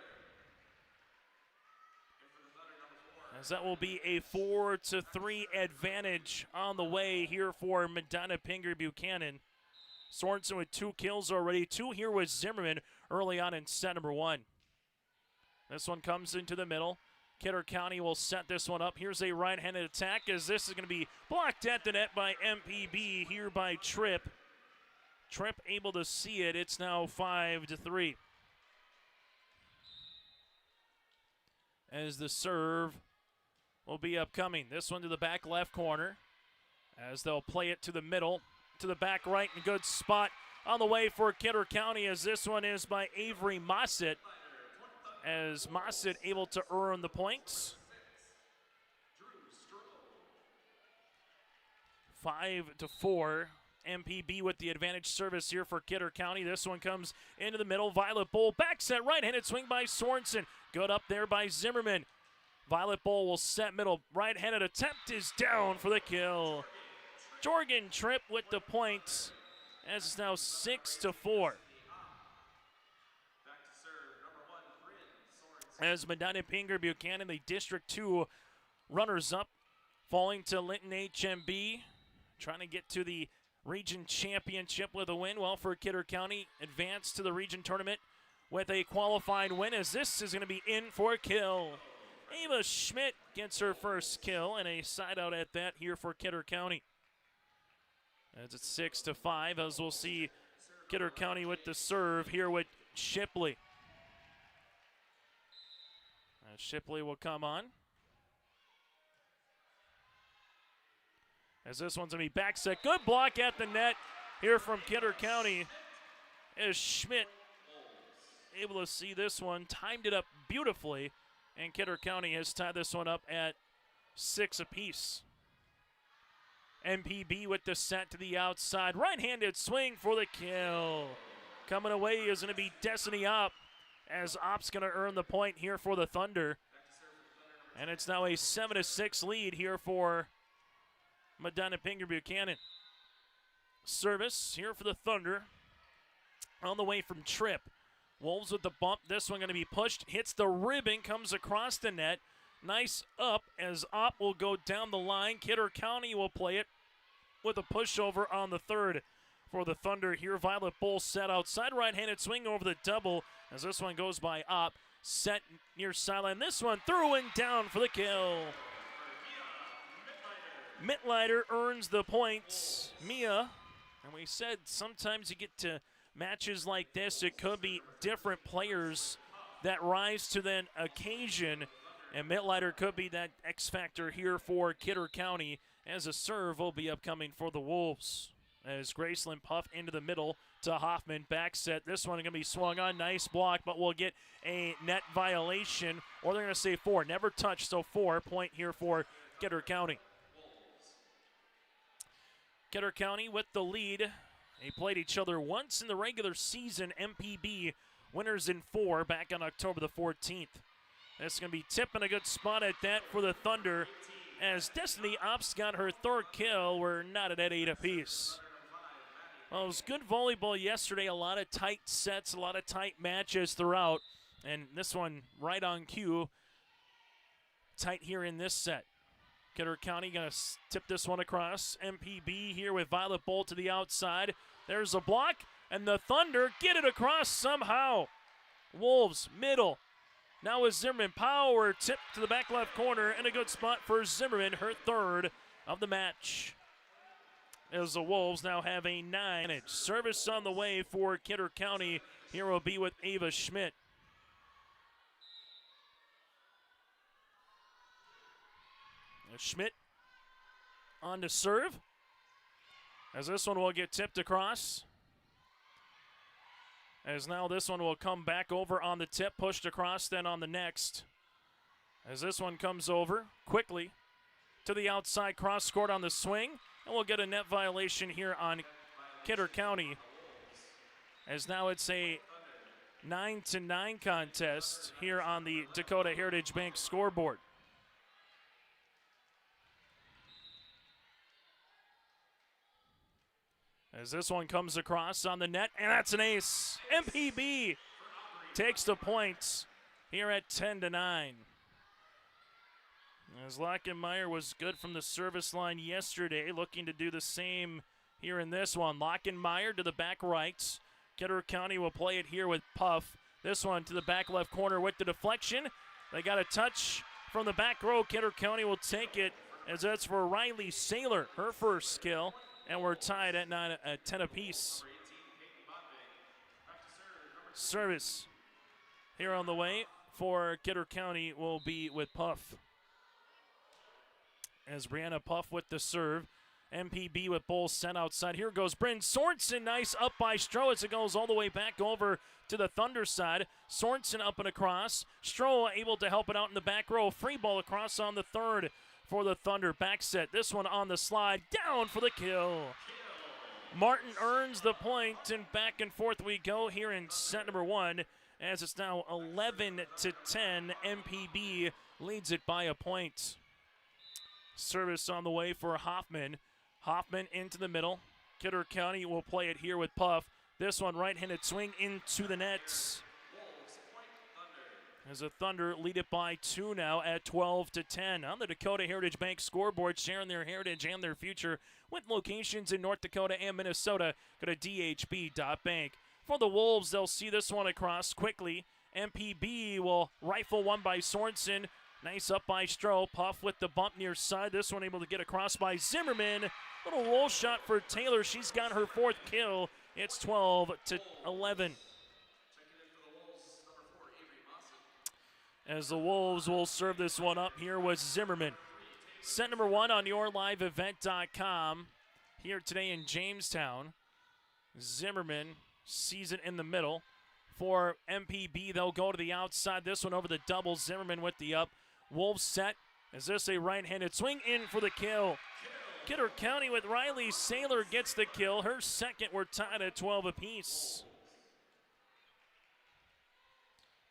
as that will be a 4-3 advantage on the way here for Medina-Pingree Buchanan. Sorensen with 2 kills already. 2 here with Zimmerman early on in set number 1. This one comes into the middle. Kidder County will set this one up. Here's a right-handed attack as this is going to be blocked at the net by MPB here by Tripp. Tripp able to see it. It's now 5-3. As the serve will be upcoming. This one to the back left corner as they'll play it to the middle, to the back right, and good spot on the way for Kidder County as this one is by Avery Mossett. As Mossett able to earn the points. 5-4. MPB with the advantage service here for Kidder County. This one comes into the middle. Violet Bowl back set, right-handed swing by Sorensen. Good up there by Zimmerman. Violet Bowl will set middle. Right-handed attempt is down for the kill. Jorgen Tripp with the points as it's now 6-4. As Medina-Pingree Buchanan, the District 2 runners-up, falling to Linton HMB, trying to get to the region championship with a win. Well, for Kidder County, advance to the region tournament with a qualified win, as this is going to be in for a kill. Ava Schmidt gets her first kill, and a side out at that here for Kidder County. As it's 6-5, as we'll see Kidder County with the serve here with Shipley. Shipley will come on. As this one's going to be back set. Good block at the net here from Kidder County. As Schmidt able to see this one. Timed it up beautifully. And Kidder County has tied this one up at 6 apiece. MPB with the set to the outside. Right-handed swing for the kill. Coming away is going to be Destiny Opp, as Opp's going to earn the point here for the Thunder. And it's now a 7-6 lead here for Medina-Pingree Buchanan. Service here for the Thunder on the way from Tripp. Wolves with the bump. This one going to be pushed. Hits the ribbon. Comes across the net. Nice up as Opp will go down the line. Kidder County will play it with a pushover on the third for the Thunder here. Violet Bowl set outside. Right-handed swing over the double as this one goes by Opp. Set near sideline. This one through and down for the kill. Mittleiter earns the points. Mia, and we said sometimes you get to matches like this, it could be different players that rise to the occasion, and Mittleiter could be that X factor here for Kidder County, as a serve will be upcoming for the Wolves. As Graceland Puff into the middle to Hoffman, back set. This one going to be swung on. Nice block, but we'll get a net violation, or they're going to say 4. Never touched, so 4. Point here for Kidder County. Kidder County with the lead. They played each other once in the regular season. MPB winners in 4 back on October the 14th. That's going to be tipping a good spot at that for the Thunder, as Destiny Ops got her 3rd kill. We're knotted at 8 apiece. Well, it was good volleyball yesterday. A lot of tight sets, a lot of tight matches throughout. And this one right on cue. Tight here in this set. Kidder County going to tip this one across. MPB here with Violet Bolt to the outside. There's a block, and the Thunder get it across somehow. Wolves, middle. Now with Zimmerman, power tip to the back left corner, and a good spot for Zimmerman, her 3rd of the match. As the Wolves now have a 9. Service on the way for Kidder County. Here will be with Ava Schmidt. Schmidt on to serve, as this one will get tipped across. As now this one will come back over on the tip, pushed across then on the next. As this one comes over quickly to the outside, cross scored on the swing, and we'll get a net violation here on Kidder County. As now it's a 9-9 contest here on the Dakota Heritage Bank scoreboard. As this one comes across on the net, and that's an ace. MPB takes the points here at 10-9. As Lockenmeyer was good from the service line yesterday, looking to do the same here in this one. Lockenmeyer to the back right. Kidder County will play it here with Puff. This one to the back left corner with the deflection. They got a touch from the back row. Kidder County will take it as that's for Riley Saylor, her first kill. And we're tied at 10 apiece. Service here on the way for Kidder County will be with Puff. As Brianna Puff with the serve. MPB with Bowles sent outside. Here goes Bryn Sorensen. Nice up by Stroh as it goes all the way back over to the Thunder side. Sorensen up and across. Stroh able to help it out in the back row. Free ball across on the third for the Thunder. Back set. This one on the slide. Down for the kill. Martin earns the point, and back and forth we go here in set number one as it's now 11-10. MPB leads it by a point. Service on the way for Hoffman. Hoffman into the middle. Kidder County will play it here with Puff. This one right-handed swing into the nets. As the Thunder lead it by 2 now at 12-10. On the Dakota Heritage Bank scoreboard, sharing their heritage and their future with locations in North Dakota and Minnesota. Go to dhb.bank. For the Wolves, they'll see this one across quickly. MPB will rifle one by Sorensen. Nice up by Stroh. Puff with the bump near side. This one able to get across by Zimmerman. Little roll shot for Taylor. She's got her fourth kill. It's 12-11. As the Wolves will serve this one up here with Zimmerman. Set number one on yourliveevent.com here today in Jamestown. Zimmerman sees it in the middle. For MPB, they'll go to the outside. This one over the double. Zimmerman with the up. Wolves set. Is this a right-handed swing? In for the kill. Kidder County with Riley Saylor gets the kill. Her second. We're tied at 12 apiece.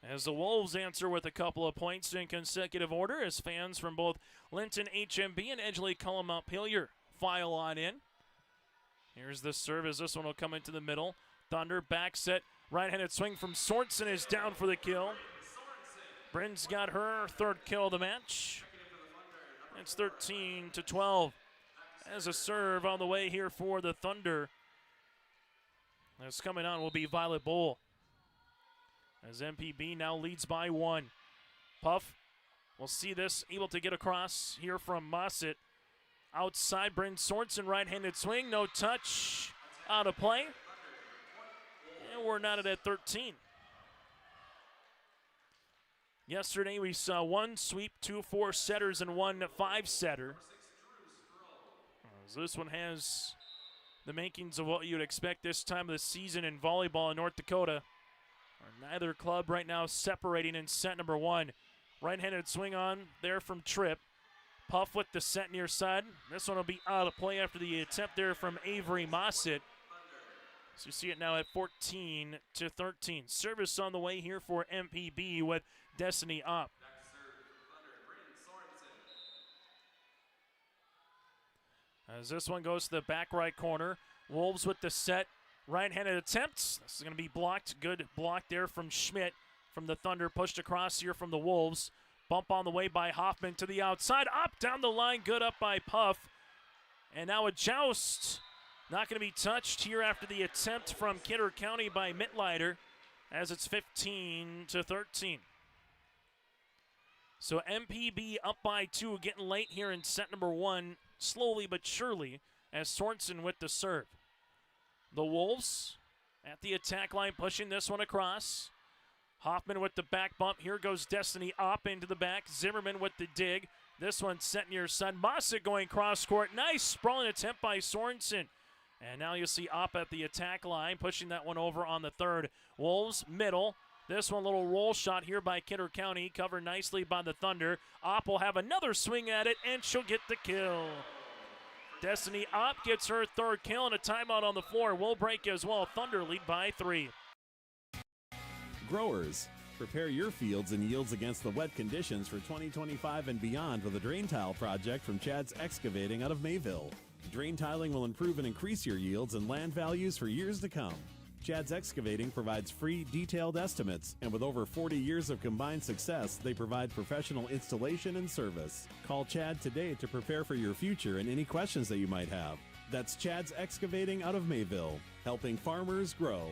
As the Wolves answer with a couple of points in consecutive order as fans from both Linton HMB and Edgeley Cullum-Montpelier file on in. Here's the serve as this one will come into the middle. Thunder back set. Right-handed swing from Sorensen is down for the kill. Bryn's got her third kill of the match. It's 13-12. As a serve on the way here for the Thunder. As coming on will be Violet Bowl. As MPB now leads by 1. Puff will see this, able to get across here from Mossett. Outside, Bryn Sorensen, right-handed swing, no touch, out of play. And we're knotted at 13. Yesterday we saw 1 sweep, 2 4-setters, and 1 5-setter. So this one has the makings of what you'd expect this time of the season in volleyball in North Dakota. Neither club right now separating in set number one. Right-handed swing on there from Tripp. Puff with the set near side. This one will be out of play after the attempt there from Avery Mossett. So you see it now at 14-13. Service on the way here for MPB with Destiny up. As this one goes to the back right corner. Wolves with the set. Right-handed attempts. This is going to be blocked. Good block there from Schmidt from the Thunder. Pushed across here from the Wolves. Bump on the way by Hoffman to the outside. Up, down the line. Good up by Puff. And now a joust. Not going to be touched here after the attempt from Kidder County by Mittleider as it's 15-13. So MPB up by 2, getting late here in set number one, slowly but surely, as Sorensen with the serve. The Wolves at the attack line, pushing this one across. Hoffman with the back bump. Here goes Destiny up into the back. Zimmerman with the dig. This one set near side. Mossett going cross court. Nice sprawling attempt by Sorensen. And now you see Opp at the attack line, pushing that one over on the third. Wolves middle. This one, little roll shot here by Kidder County, covered nicely by the Thunder. Opp will have another swing at it, and she'll get the kill. Destiny Opp gets her third kill, and a timeout on the floor will break as well. Thunder lead by 3. Growers, prepare your fields and yields against the wet conditions for 2025 and beyond with a drain tile project from Chad's Excavating out of Mayville. Drain tiling will improve and increase your yields and land values for years to come. Chad's Excavating provides free, detailed estimates, and with over 40 years of combined success, they provide professional installation and service. Call Chad today to prepare for your future and any questions that you might have. That's Chad's Excavating out of Mayville, helping farmers grow.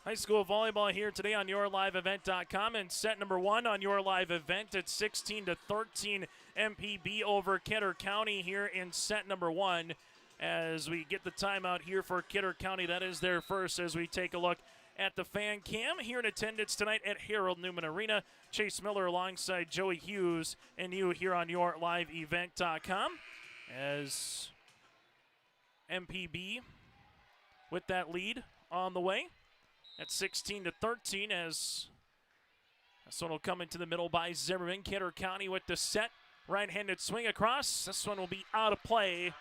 High school volleyball here today on YourLiveEvent.com, and set number 1 on Your Live Event at 16-13 MPB over Kidder County here in set number 1. As we get the timeout here for Kidder County, that is their first, as we take a look at the fan cam here in attendance tonight at Harold Newman Arena. Chase Miller alongside Joey Hughes and you here on YourLiveEvent.com as MPB with that lead on the way at 16-13, as this one will come into the middle by Zimmerman. Kidder County with the set right-handed swing across. This one will be out of play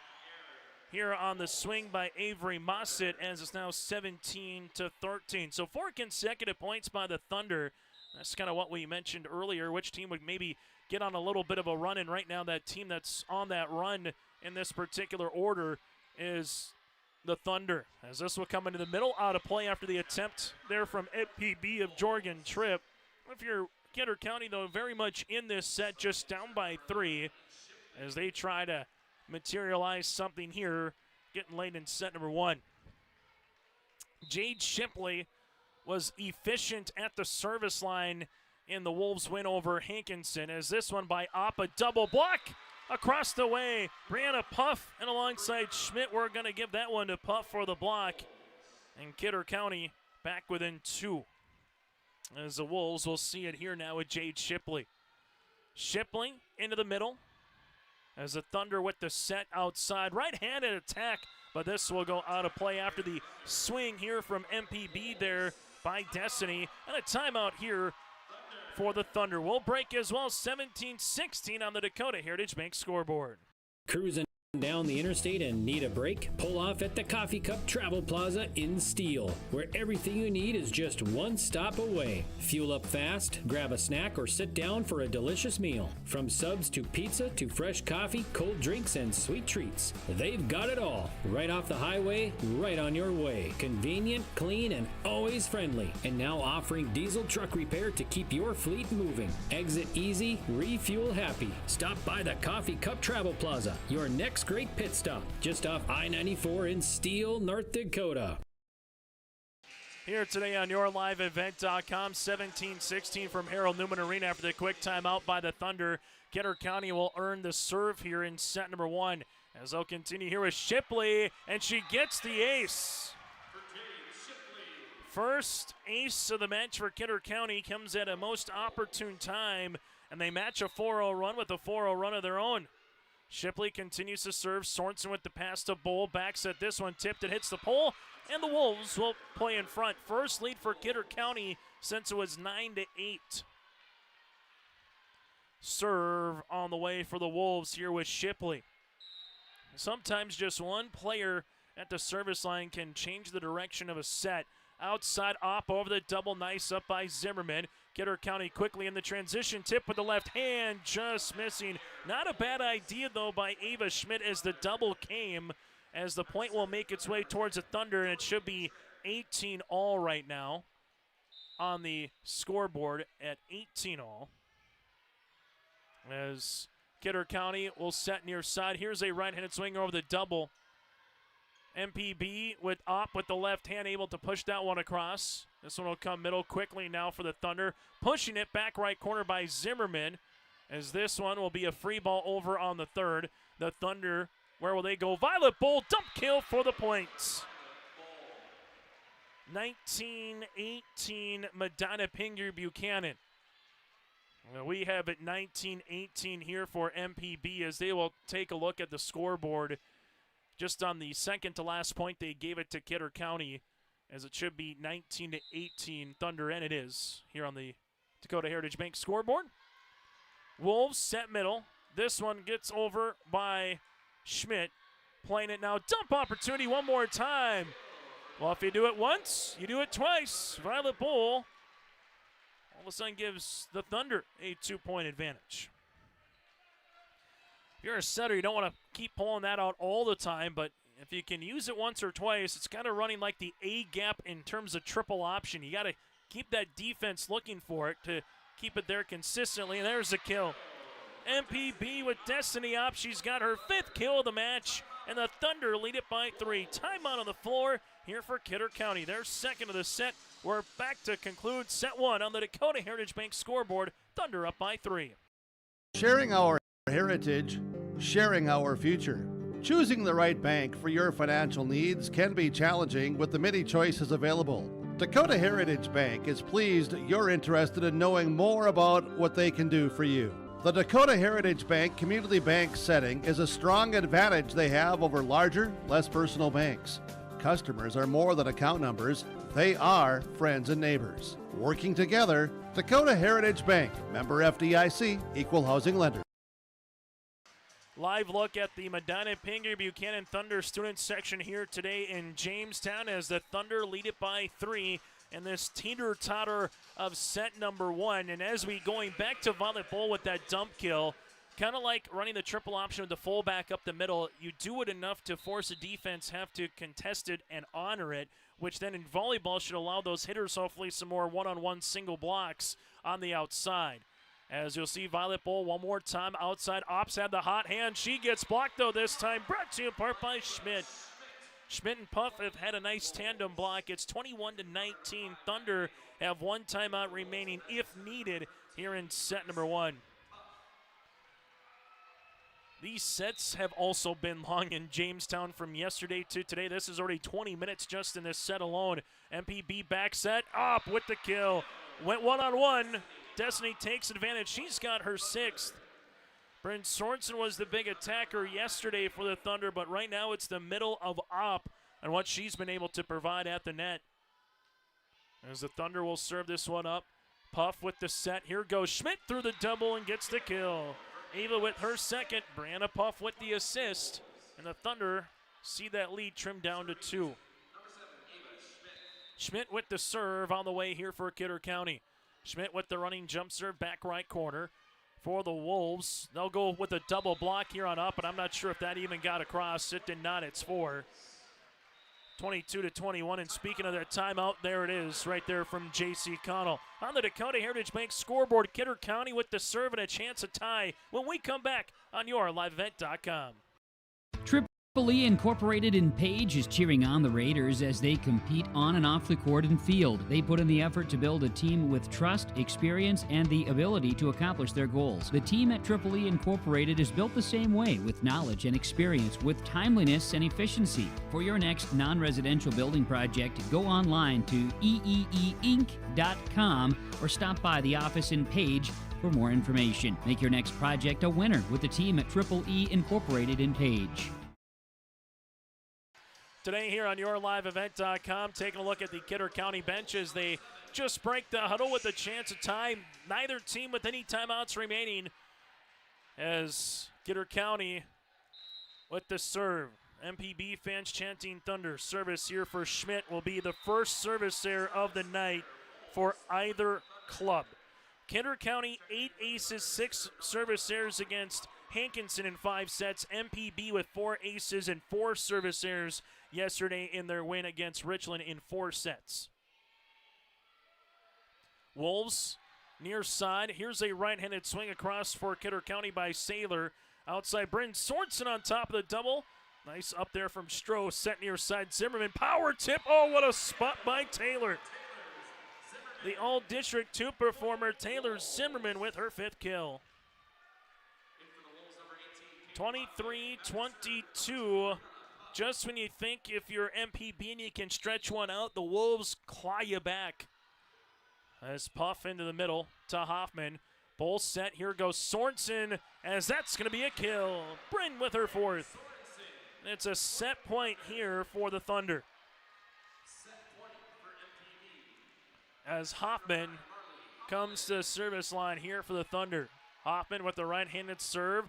here on the swing by Avery Mossett, as it's now 17-13. So 4 consecutive points by the Thunder. That's kind of what we mentioned earlier, which team would maybe get on a little bit of a run, and right now that team that's on that run in this particular order is the Thunder, as this will come into the middle, out of play after the attempt there from MPB of Jorgen Tripp. If you're Kidder County, though, very much in this set, just down by 3 as they try to materialize something here, getting late in set number 1. Jade Shipley was efficient at the service line in the Wolves' win over Hankinson, as this one by Opp, a double block across the way. Brianna Puff and alongside Schmidt, we're going to give that one to Puff for the block. And Kidder County back within 2. As the Wolves will see it here now with Jade Shipley. Shipley into the middle. As the Thunder with the set outside. Right-handed attack, but this will go out of play after the swing here from MPB there by Destiny. And a timeout here for the Thunder. We'll break as well. 17-16 on the Dakota Heritage Bank scoreboard. Cruising down the interstate and need a break? Pull off at the Coffee Cup Travel Plaza in Steele, where everything you need is just one stop away. Fuel up fast, grab a snack, or sit down for a delicious meal. From subs to pizza to fresh coffee, cold drinks, and sweet treats, they've got it all. Right off the highway, right on your way. Convenient, clean, and always friendly. And now offering diesel truck repair to keep your fleet moving. Exit easy, refuel happy. Stop by the Coffee Cup Travel Plaza, your next great pit stop, just off I-94 in Steele, North Dakota. Here today on YourLiveEvent.com, 17-16 from Harold Newman Arena after the quick timeout by the Thunder. Kidder County will earn the serve here in set number 1, as they'll continue here with Shipley, and she gets the ace. First ace of the match for Kidder County comes at a most opportune time, and they match a 4-0 run with a 4-0 run of their own. Shipley continues to serve. Sorensen with the pass to Bull. Backs at this one. Tipped. It hits the pole. And the Wolves will play in front. First lead for Kidder County since it was 9-8. Serve on the way for the Wolves here with Shipley. Sometimes just one player at the service line can change the direction of a set. Outside Opp over the double. Nice up by Zimmerman. Kidder County quickly in the transition. Tip with the left hand, just missing. Not a bad idea, though, by Ava Schmidt as the double came, as the point will make its way towards the Thunder, and it should be 18-all right now on the scoreboard at 18-all. As Kidder County will set near side. Here's a right-handed swing over the double. MPB with Opp with the left hand, able to push that one across. This one will come middle quickly now for the Thunder. Pushing it back right corner by Zimmerman, as this one will be a free ball over on the third. The Thunder, where will they go? Violet Bull, dump kill for the points. 19-18 Medina-Pingree Buchanan. We have it 19-18 here for MPB, as they will take a look at the scoreboard. Just on the second to last point, they gave it to Kidder County, as it should be 19-18 Thunder, and it is here on the Dakota Heritage Bank scoreboard. Wolves set middle. This one gets over by Schmidt. Playing it now. Dump opportunity one more time. Well, if you do it once, you do it twice. Violet Bowl all of a sudden gives the Thunder a 2-point advantage. If you're a setter, you don't want to keep pulling that out all the time, but if you can use it once or twice, it's kind of running like the A gap in terms of triple option. You got to keep that defense looking for it to keep it there consistently. And there's a kill. MPB with Destiny up. She's got her 5th kill of the match, and the Thunder lead it by 3. Timeout on the floor here for Kidder County. Their second of the set. We're back to conclude set 1 on the Dakota Heritage Bank scoreboard. Thunder up by 3. Sharing our heritage, sharing our future. Choosing the right bank for your financial needs can be challenging with the many choices available. Dakota Heritage Bank is pleased you're interested in knowing more about what they can do for you. The Dakota Heritage Bank community bank setting is a strong advantage they have over larger, less personal banks. Customers are more than account numbers, they are friends and neighbors. Working together, Dakota Heritage Bank, member FDIC, equal housing lender. Live look at the Medina-Pingree Buchanan Thunder student section here today in Jamestown as the Thunder lead it by 3 in this teeter-totter of set number 1. And as we going back to Violet Bowl with that dump kill, kind of like running the triple option with the fullback up the middle, you do it enough to force a defense have to contest it and honor it, which then in volleyball should allow those hitters hopefully some more one-on-one single blocks on the outside. As you'll see, Violet Bowl one more time outside. Ops had the hot hand. She gets blocked, though, this time. Brought to you in part by Schmidt. Schmidt and Puff have had a nice tandem block. It's 21-19. Thunder have one timeout remaining if needed here in set number 1. These sets have also been long in Jamestown from yesterday to today. This is already 20 minutes just in this set alone. MPB back set. Up with the kill. Went one-on-one. Destiny takes advantage. She's got her 6th. Bryn Sorensen was the big attacker yesterday for the Thunder, but right now it's the middle of Op and what she's been able to provide at the net. As the Thunder will serve this one up. Puff with the set. Here goes Schmidt through the double and gets the kill. Ava with her 2nd. Brianna Puff with the assist. And the Thunder see that lead trimmed down to 2. Schmidt with the serve on the way here for Kidder County. Schmidt with the running jump serve, back right corner for the Wolves. They'll go with a double block here on Up, and I'm not sure if that even got across. It did not. It's 4. 22-21, and speaking of that timeout, there it is right there from J.C. Connell. On the Dakota Heritage Bank scoreboard, Kidder County with the serve and a chance to tie when we come back on YourLiveEvent.com. Triple E Incorporated in Page is cheering on the Raiders as they compete on and off the court and field. They put in the effort to build a team with trust, experience, and the ability to accomplish their goals. The team at Triple E Incorporated is built the same way, with knowledge and experience, with timeliness and efficiency. For your next non-residential building project, go online to eeeinc.com or stop by the office in Page for more information. Make your next project a winner with the team at Triple E Incorporated in Page. Today here on YourLiveEvent.com, taking a look at the Kidder County benches. They just break the huddle with a chance of time. Neither team with any timeouts remaining as Kidder County with the serve. MPB fans chanting Thunder. Service here for Schmidt will be the first service error of the night for either club. Kidder County 8 aces, 6 service errors against Hankinson in 5 sets. MPB with 4 aces and 4 service errors yesterday in their win against Richland in 4 sets. Wolves near side. Here's a right-handed swing across for Kidder County by Saylor. Outside, Bryn Sorensen on top of the double. Nice up there from Stroh. Set near side, Zimmerman. Power tip. Oh, what a spot by Taylor. The All-District 2 performer, Taylor Zimmerman, with her 5th kill. 23-22. Just when you think if you're MPB and you can stretch one out, the Wolves claw you back. As Puff into the middle to Hoffman. Bowl set. Here goes Sorensen, as that's going to be a kill. Bryn with her 4th. It's a set point here for the Thunder. As Hoffman comes to the service line here for the Thunder. Hoffman with the right-handed serve.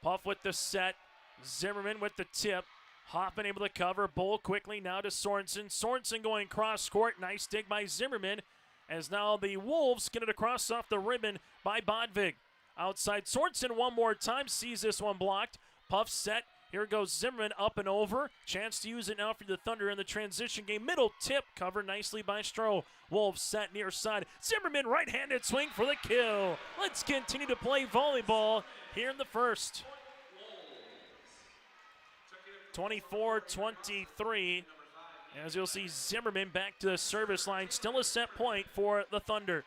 Puff with the set. Zimmerman with the tip. Hoffman able to cover. Bull quickly now to Sorensen. Sorensen going cross court. Nice dig by Zimmerman. As now the Wolves get it across off the ribbon by Bodvig. Outside Sorensen one more time. Sees this one blocked. Puff set. Here goes Zimmerman up and over. Chance to use it now for the Thunder in the transition game. Middle tip covered nicely by Stroh. Wolves set near side. Zimmerman right-handed swing for the kill. Let's continue to play volleyball here in the first. 24-23. As you'll see, Zimmerman back to the service line. Still a set point for the Thunder.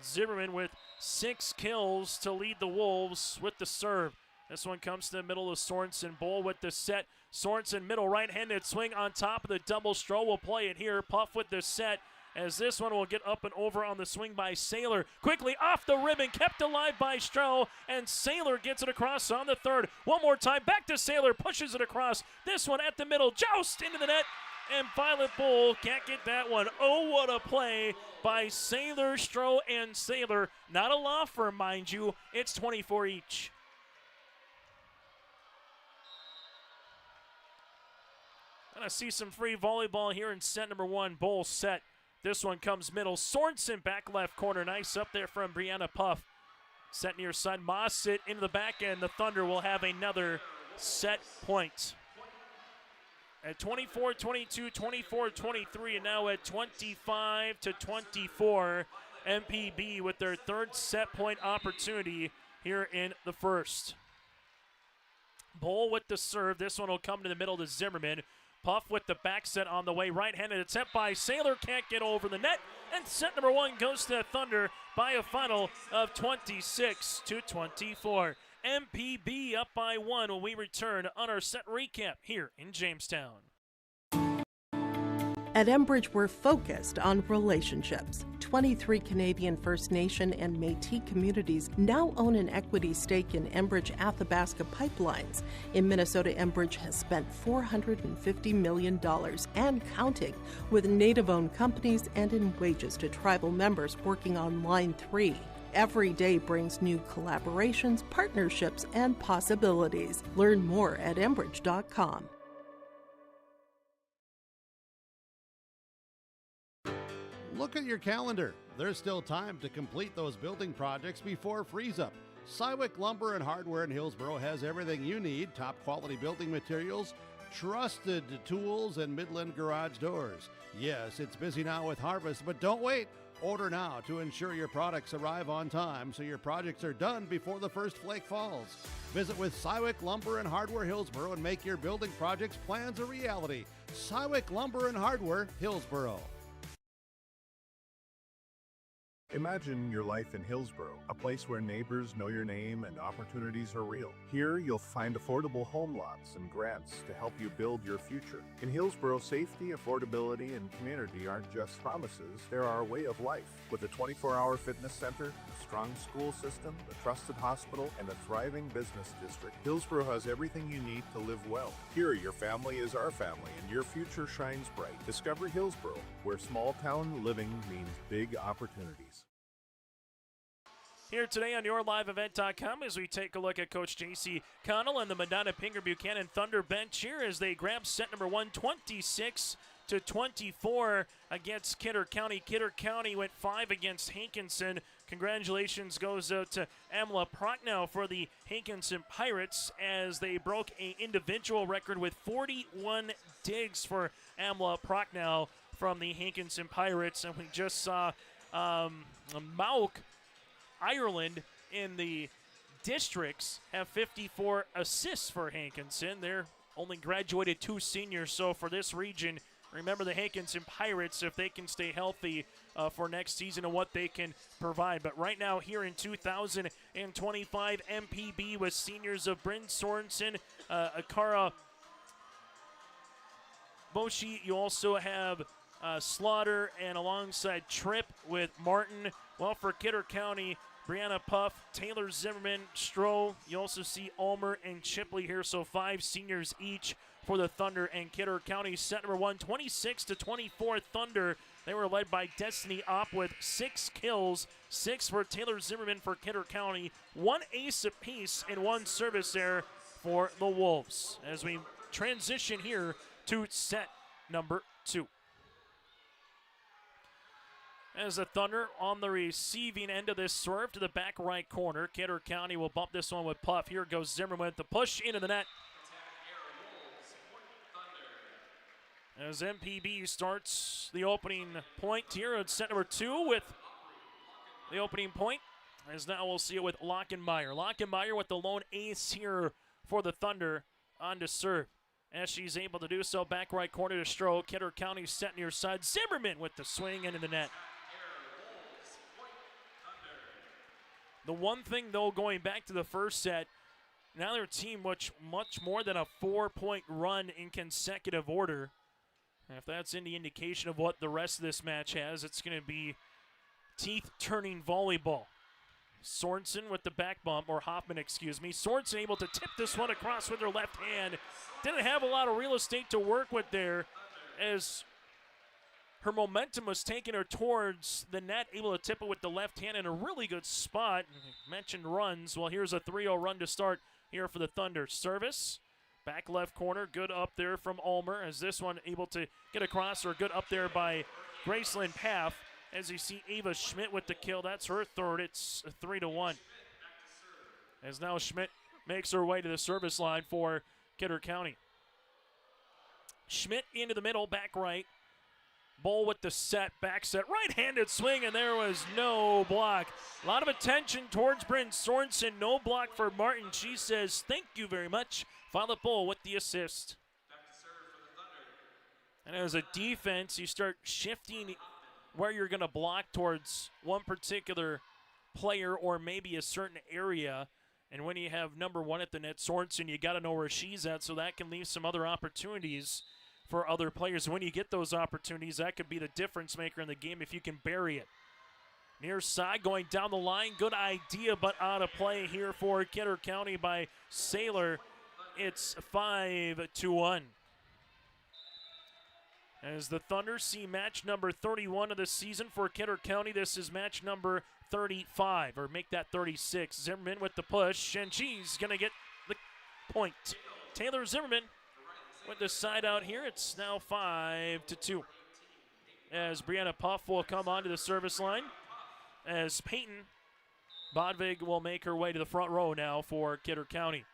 Zimmerman with 6 kills to lead the Wolves with the serve. This one comes to the middle of Sorensen. Bull with the set. Sorensen middle right-handed swing on top of the double. Stroh will play it here. Puff with the set. As this one will get up and over on the swing by Saylor. Quickly off the ribbon, kept alive by Stroh, and Saylor gets it across on the third. One more time, back to Saylor, pushes it across. This one at the middle, joust into the net, and Violet Bull can't get that one. Oh, what a play by Saylor, Stroh, and Saylor. Not a law firm, mind you. It's 24 each. Gonna see some free volleyball here in set number 1. Bull set. This one comes middle. Sorensen back left corner. Nice up there from Brianna Puff. Set near side. Moss it into the back end. The Thunder will have another set point. At 24-22, 24-23, and now at 25-24. MPB with their third set point opportunity here in the first. Bull with the serve. This one will come to the middle to Zimmerman. Puff with the back set on the way. Right-handed attempt by Saylor. Can't get over the net. And set number 1 goes to the Thunder by a final of 26-24. MPB up by 1 when we return on our set recap here in Jamestown. At Enbridge, we're focused on relationships. 23 Canadian First Nation and Métis communities now own an equity stake in Enbridge Athabasca Pipelines. In Minnesota, Enbridge has spent $450 million and counting, with Native-owned companies and in wages to tribal members working on Line 3. Every day brings new collaborations, partnerships, and possibilities. Learn more at Enbridge.com. Look at your calendar. There's still time to complete those building projects before freeze-up. Cywick Lumber and Hardware in Hillsboro has everything you need: top quality building materials, trusted tools, and Midland garage doors. Yes, it's busy now with harvest, but don't wait. Order now to ensure your products arrive on time so your projects are done before the first flake falls. Visit with Cywick Lumber and Hardware Hillsboro and make your building projects plans a reality. Cywick Lumber and Hardware Hillsboro. Imagine your life in Hillsboro, a place where neighbors know your name and opportunities are real. Here, you'll find affordable home lots and grants to help you build your future. In Hillsboro, safety, affordability, and community aren't just promises, they're our way of life. With a 24-hour fitness center, a strong school system, a trusted hospital, and a thriving business district, Hillsboro has everything you need to live well. Here, your family is our family, and your future shines bright. Discover Hillsboro, where small-town living means big opportunities. Here today on YourLiveEvent.com as we take a look at Coach J.C. Connell and the Medina-Pingree Buchanan Thunder bench here as they grab set number 1, 26-24 against Kidder County. Kidder County went 5 against Hankinson. Congratulations goes out to Amla Prochnow for the Hankinson Pirates as they broke an individual record with 41 digs for Amla Prochnow from the Hankinson Pirates. And we just saw Mauk, Ireland in the districts have 54 assists for Hankinson. They're only graduated 2 seniors, so for this region, remember the Hankinson Pirates if they can stay healthy for next season and what they can provide. But right now here in 2025, MPB with seniors of Bryn Sorensen, Akara Boshi. You also have Slaughter and alongside Tripp with Martin. Well, for Kidder County, Brianna Puff, Taylor Zimmerman, Stroh. You also see Ulmer and Chipley here, so 5 seniors each for the Thunder and Kidder County. Set number 1, 26-24 Thunder. They were led by Destiny Opp with 6 kills, 6 for Taylor Zimmerman for Kidder County, 1 ace apiece and 1 service error for the Wolves as we transition here to set number 2. As the Thunder on the receiving end of this serve to the back right corner. Kidder County will bump this one with Puff. Here goes Zimmerman with the push into the net. As MPB starts the opening point here at set number 2 with the opening point. As now we'll see it with Lockenmeyer. Lockenmeyer with the lone ace here for the Thunder on to serve. As she's able to do so, back right corner to Stroh. Kidder County set near side. Zimmerman with the swing into the net. The one thing, though, going back to the first set, now their team much more than a 4-point run in consecutive order. And if that's any indication of what the rest of this match has, it's going to be teeth-turning volleyball. Sorensen with the back bump, or Hoffman, excuse me. Sorensen able to tip this one across with her left hand. Didn't have a lot of real estate to work with there as her momentum was taking her towards the net, able to tip it with the left hand in a really good spot. Mentioned runs. Well, here's a 3-0 run to start here for the Thunder. Service, back left corner, good up there from Ulmer as this one able to get across, or good up there by Gracelyn Paff. As you see Ava Schmidt with the kill, that's her third. It's 3-1. As now Schmidt makes her way to the service line for Kidder County. Schmidt into the middle, back right. Bull with the set, back set, right-handed swing, and there was no block. A lot of attention towards Bryn Sorensen. No block for Martin. She says, thank you very much. Violet Bull with the assist. And as a defense, you start shifting where you're going to block towards one particular player or maybe a certain area. And when you have number 1 at the net, Sorensen, you got to know where she's at, so that can leave some other opportunities for other players. When you get those opportunities, that could be the difference maker in the game if you can bury it. Near side going down the line. Good idea, but out of play here for Kidder County by Saylor. It's 5-1. As the Thunder see match number 31 of the season for Kidder County, this is match number 35, or make that 36. Zimmerman with the push, and she's going to get the point. Taylor Zimmerman with the side out here. It's now 5-2. As Brianna Puff will come onto the service line. As Peyton Bodvig will make her way to the front row now for Kidder County.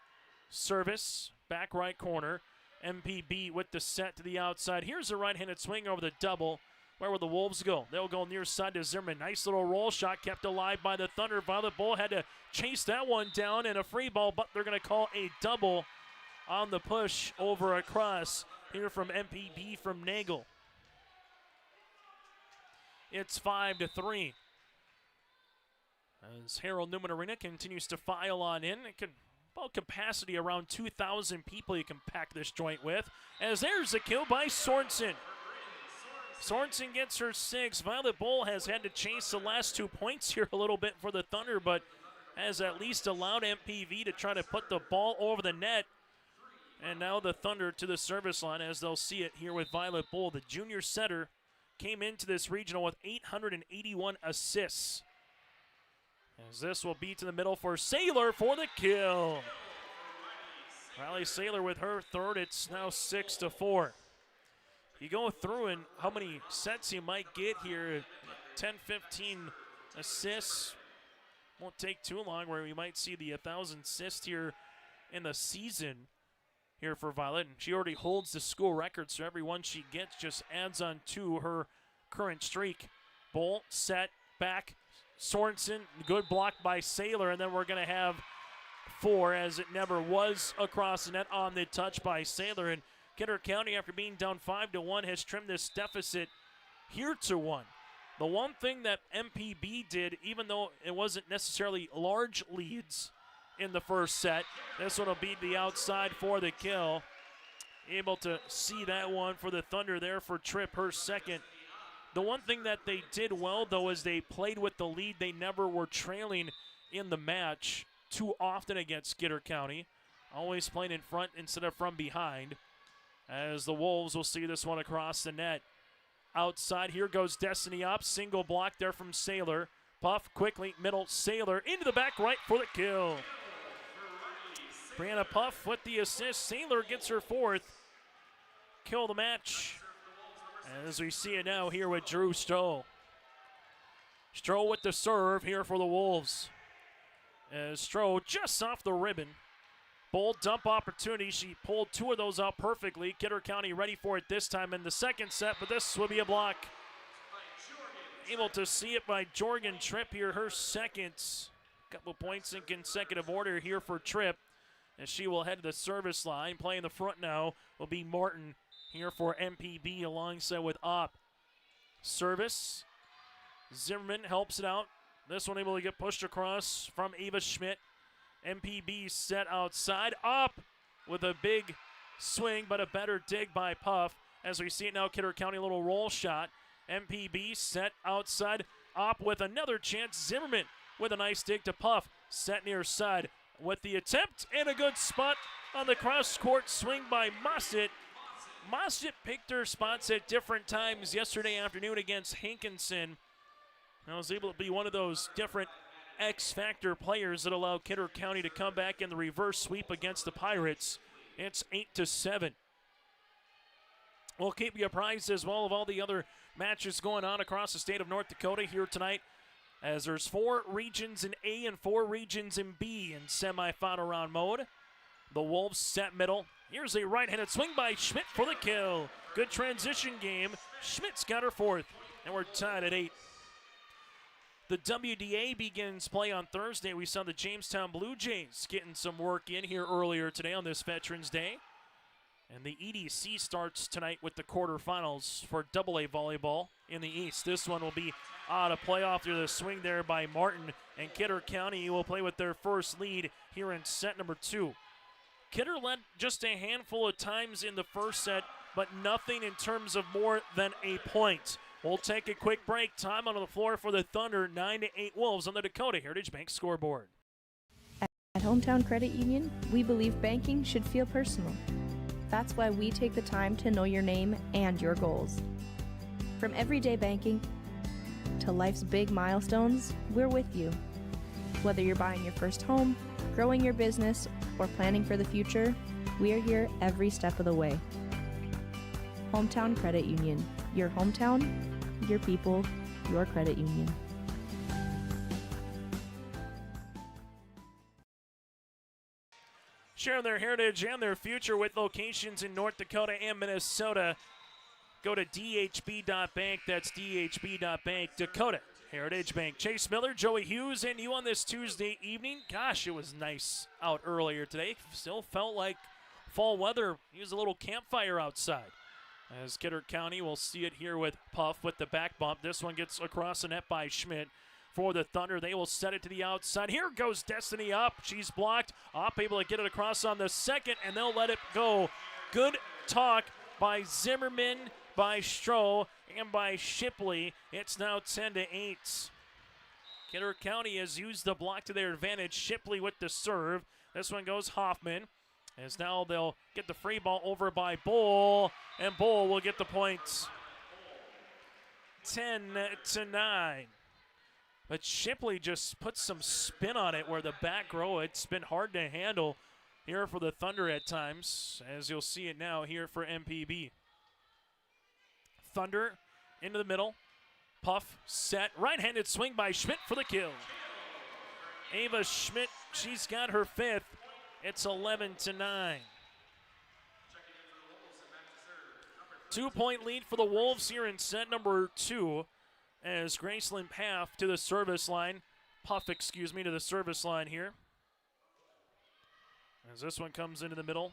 Service, back right corner. MPB with the set to the outside. Here's a right-handed swing over the double. Where will the Wolves go? They'll go near side to Zimmerman. Nice little roll shot kept alive by the Thunder. Violet Bull had to chase that one down in a free ball, but they're going to call a double on the push over across here from MPB from Nagel. It's 5-3. As Harold Newman Arena continues to file on in, it could about capacity around 2,000 people you can pack this joint with. As there's a kill by Sorensen. Sorensen gets her 6. Violet Bull has had to chase the last 2 points here a little bit for the Thunder, but has at least allowed MPV to try to put the ball over the net. And now the Thunder to the service line as they'll see it here with Violet Bull. The junior setter came into this regional with 881 assists. As this will be to the middle for Saylor for the kill. Riley Saylor with her third. It's now 6-4. You go through and how many sets you might get here, 10, 15 assists. Won't take too long where we might see the 1,000 assists here in the season here for Violet. And she already holds the school record, so every one she gets just adds on to her current streak. Bull, set, back. Sorensen, good block by Saylor, and then we're going to have 4 as it never was across the net on the touch by Saylor. And Kidder County, after being down 5-1, has trimmed this deficit here to 1. The one thing that MPB did, even though it wasn't necessarily large leads in the first set, this one will be the outside for the kill. Able to see that one for the Thunder there for Tripp, her second. The one thing that they did well, though, is they played with the lead. They never were trailing in the match too often against Kidder County. Always playing in front instead of from behind. As the Wolves will see this one across the net. Outside, here goes Destiny up. Single block there from Saylor. Puff quickly, middle, Saylor into the back right for the kill. Brianna Puff with the assist. Saylor gets her fourth. Kill the match. As we see it now here with Drew Stroh. Stroh with the serve here for the Wolves. As Stroh just off the ribbon. Bold dump opportunity. She pulled two of those out perfectly. Kidder County ready for it this time in the second set, but this will be a block. Able to see it by Jorgen Tripp here, her second. Couple points in consecutive order here for Tripp, as she will head to the service line. Playing the front now will be Martin here for MPB alongside with Opp. Service. Zimmerman helps it out. This one able to get pushed across from Ava Schmidt. MPB set outside. Opp with a big swing, but a better dig by Puff. As we see it now, Kidder County, a little roll shot. MPB set outside. Opp with another chance. Zimmerman with a nice dig to Puff. Set near side with the attempt and a good spot on the cross-court swing by Mossett. Mossett picked her spots at different times yesterday afternoon against Hankinson. I was able to be one of those different X-factor players that allowed Kidder County to come back in the reverse sweep against the Pirates. It's 8-7. We'll keep you apprised as well of all the other matches going on across the state of North Dakota here tonight, as there's 4 regions in A and 4 regions in B in semifinal round mode. The Wolves set middle. Here's a right-handed swing by Schmidt for the kill. Good transition game. Schmidt's got her fourth, and we're tied at 8. The WDA begins play on Thursday. We saw the Jamestown Blue Jays getting some work in here earlier today on this Veterans Day. And the EDC starts tonight with the quarterfinals for AA volleyball in the East. This one will be out of play off through the swing there by Martin. And Kidder County will play with their first lead here in set number 2. Kidder led just a handful of times in the first set, but nothing in terms of more than a point. We'll take a quick break. Time on the floor for the Thunder. 9-8 Wolves on the Dakota Heritage Bank scoreboard. At Hometown Credit Union, we believe banking should feel personal. That's why we take the time to know your name and your goals. From everyday banking to life's big milestones, we're with you. Whether you're buying your first home, growing your business, or planning for the future, we are here every step of the way. Hometown Credit Union. Your hometown, your people, your credit union. Share their heritage and their future with locations in North Dakota and Minnesota. Go to dhb.bank. That's dhb.bank. Dakota Heritage Bank. Chase Miller, Joey Hughes, and you on this Tuesday evening. Gosh, it was nice out earlier today. Still felt like fall weather. Use a little campfire outside. As Kidder County will see it here with Puff with the back bump. This one gets across the net by Schmidt. For the Thunder, they will set it to the outside. Here goes Destiny Opp. She's blocked. Opp able to get it across on the second, and they'll let it go. Good talk by Zimmerman, by Stroh, and by Shipley. It's now 10-8. Kidder County has used the block to their advantage. Shipley with the serve. This one goes Hoffman. As now they'll get the free ball over by Bull, and Bull will get the points. 10-9. But Shipley just put some spin on it where the back row, it's been hard to handle here for the Thunder at times, as you'll see it now here for MPB. Thunder into the middle. Puff set. Right-handed swing by Schmidt for the kill. Ava Schmidt, she's got her fifth. It's 11-9. 2-point lead for the Wolves here in set number 2. As Graceland Puff to the service line. To the service line here. As this one comes into the middle.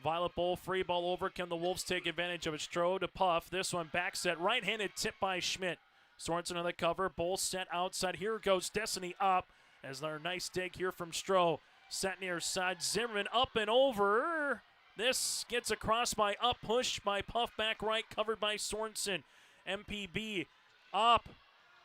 Violet Bowl, free ball over. Can the Wolves take advantage of it? Stroh to Puff. This one back set. Right-handed tip by Schmidt. Sorensen on the cover. Bowl set outside. Here goes Destiny Opp. As their nice dig here from Stroh. Set near side. Zimmerman up and over. This gets across by Up. Push by Puff back right. Covered by Sorensen. MPB Opp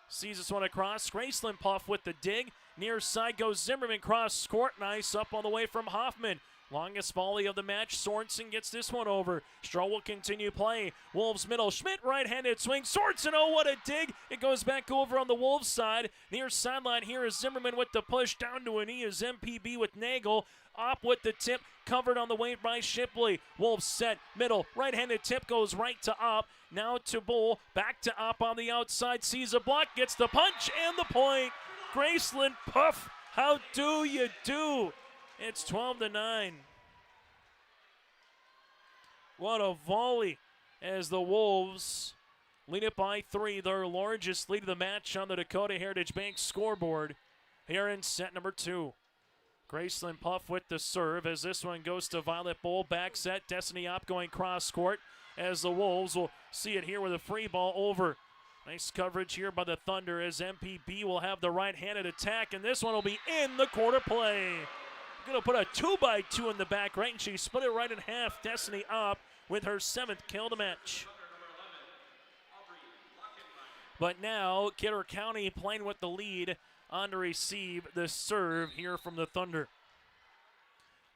sees this one across. Graceland Puff with the dig. Near side goes Zimmerman. Cross court. Nice up on the way from Hoffman. Longest volley of the match. Sorensen gets this one over. Stroh will continue play. Wolves middle. Schmidt right-handed swing. Sorensen, oh, what a dig. It goes back over on the Wolves side. Near sideline here is Zimmerman with the push. Down to a knee is MPB with Nagel. Opp with the tip. Covered on the way by Shipley. Wolves set. Middle. Right-handed tip goes right to Opp. Now to Bull. Back to Opp on the outside. Sees a block. Gets the punch and the point. Graceland Puff. How do you do? It's 12-9. What a volley as the Wolves lead it by 3, their largest lead of the match on the Dakota Heritage Bank scoreboard here in set number 2. Graceland Puff with the serve as this one goes to Violet Bull. Back set, Destiny Opp going cross court as the Wolves will see it here with a free ball over. Nice coverage here by the Thunder as MPB will have the right-handed attack, and this one will be in the quarter play. Going to put a 2x2 in the back right, and she split it right in half. Destiny Opp with her 7th kill of the match. But now Kidder County playing with the lead on to receive the serve here from the Thunder.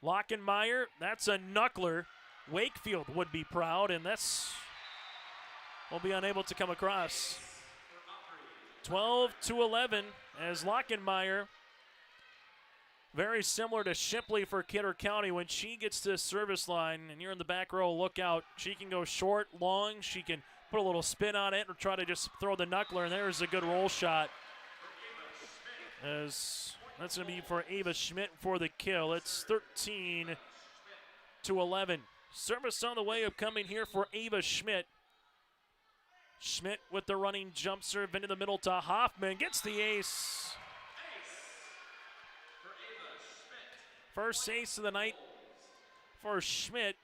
Lockenmeyer, that's a knuckler. Wakefield would be proud, and this will be unable to come across. 12-11 as Lockenmeyer, very similar to Shipley for Kidder County. When she gets to the service line, and you're in the back row, look out. She can go short, long. She can put a little spin on it or try to just throw the knuckler, and there's a good roll shot. As that's going to be for Ava Schmidt for the kill. It's 13-11. Service on the way of coming here for Ava Schmidt. Schmidt with the running jump serve into the middle to Hoffman. Gets the ace. First ace of the night for Schmidt.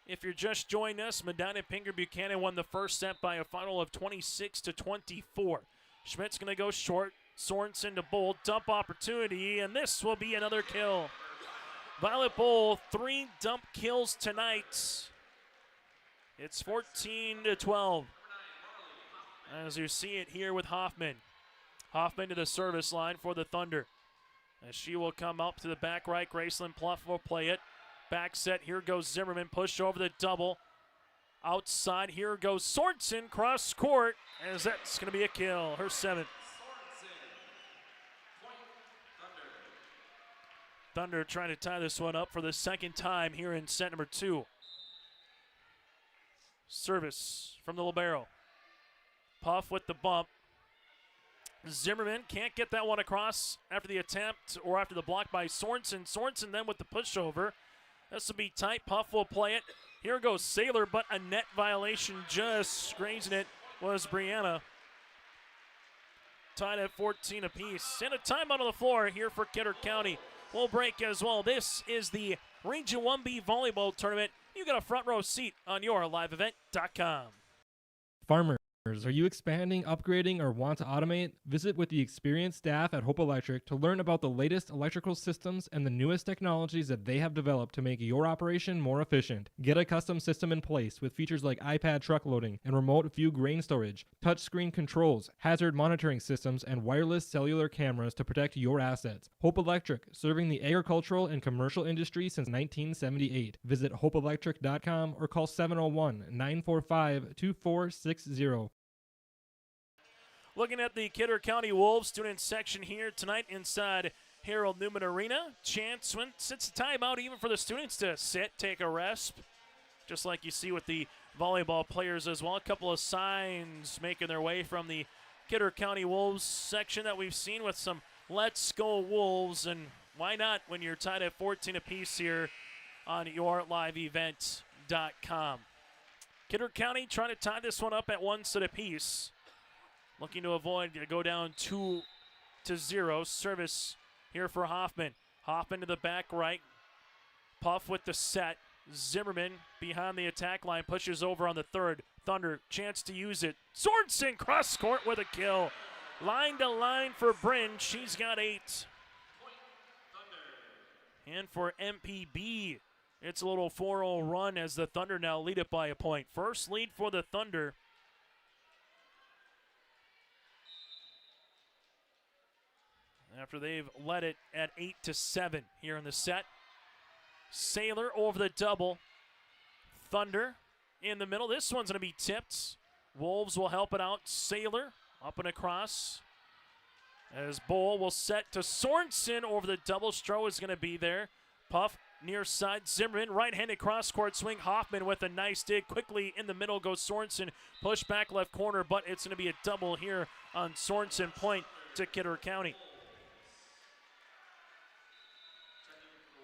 If you're just joining us, Medina-Pingree Buchanan won the first set by a final of 26-24. Schmidt's going to go short. Sorensen to Bull. Dump opportunity, and this will be another kill. Violet Bull, 3 dump kills tonight. It's 14-12. As you see it here with Hoffman. Hoffman to the service line for the Thunder. As she will come up to the back right. Graceland Pluff will play it. Back set. Here goes Zimmerman. Push over the double. Outside. Here goes Sorensen. Cross court. As that's going to be a kill. Her 7th. Thunder trying to tie this one up for the second time here in set number 2. Service from the libero. Puff with the bump. Zimmerman can't get that one across after the attempt or after the block by Sorensen. Sorensen then with the pushover. This will be tight. Puff will play it. Here goes Saylor, but a net violation just grazing it was Brianna. Tied at 14 apiece. And a timeout on the floor here for Kidder County. We'll break as well. This is the Region 1B Volleyball Tournament. You got a front row seat on yourliveevent.com. Farmers, are you expanding, upgrading, or want to automate? Visit with the experienced staff at Hope Electric to learn about the latest electrical systems and the newest technologies that they have developed to make your operation more efficient. Get a custom system in place with features like iPad truck loading and remote view grain storage, touchscreen controls, hazard monitoring systems, and wireless cellular cameras to protect your assets. Hope Electric, serving the agricultural and commercial industry since 1978. Visit hopeelectric.com or call 701-945-2460. Looking at the Kidder County Wolves student section here tonight inside Harold Newman Arena. Chance sits a timeout even for the students to sit, take a rest. Just like you see with the volleyball players as well. A couple of signs making their way from the Kidder County Wolves section that we've seen with some Let's Go Wolves. And why not when you're tied at 14 apiece here on yourliveevent.com. Kidder County trying to tie this one up at 1 set apiece. Looking to avoid go down 2-0. Service here for Hoffman. Hoffman to the back right. Puff with the set. Zimmerman behind the attack line pushes over on the third. Thunder chance to use it. Sorensen cross court with a kill. Line to line for Bryn. She's got 8. And for MPB, it's a little 4-0 run as the Thunder now lead it by a point. First lead for the Thunder. After they've led it at 8-7 here in the set. Sailor over the double. Thunder in the middle. This one's going to be tipped. Wolves will help it out. Sailor up and across. As Bowl will set to Sorensen over the double. Stroh is going to be there. Puff near side. Zimmerman right-handed cross-court swing. Hoffman with a nice dig. Quickly in the middle goes Sorensen. Push back left corner, but it's going to be a double here on Sorensen. Point to Kidder County.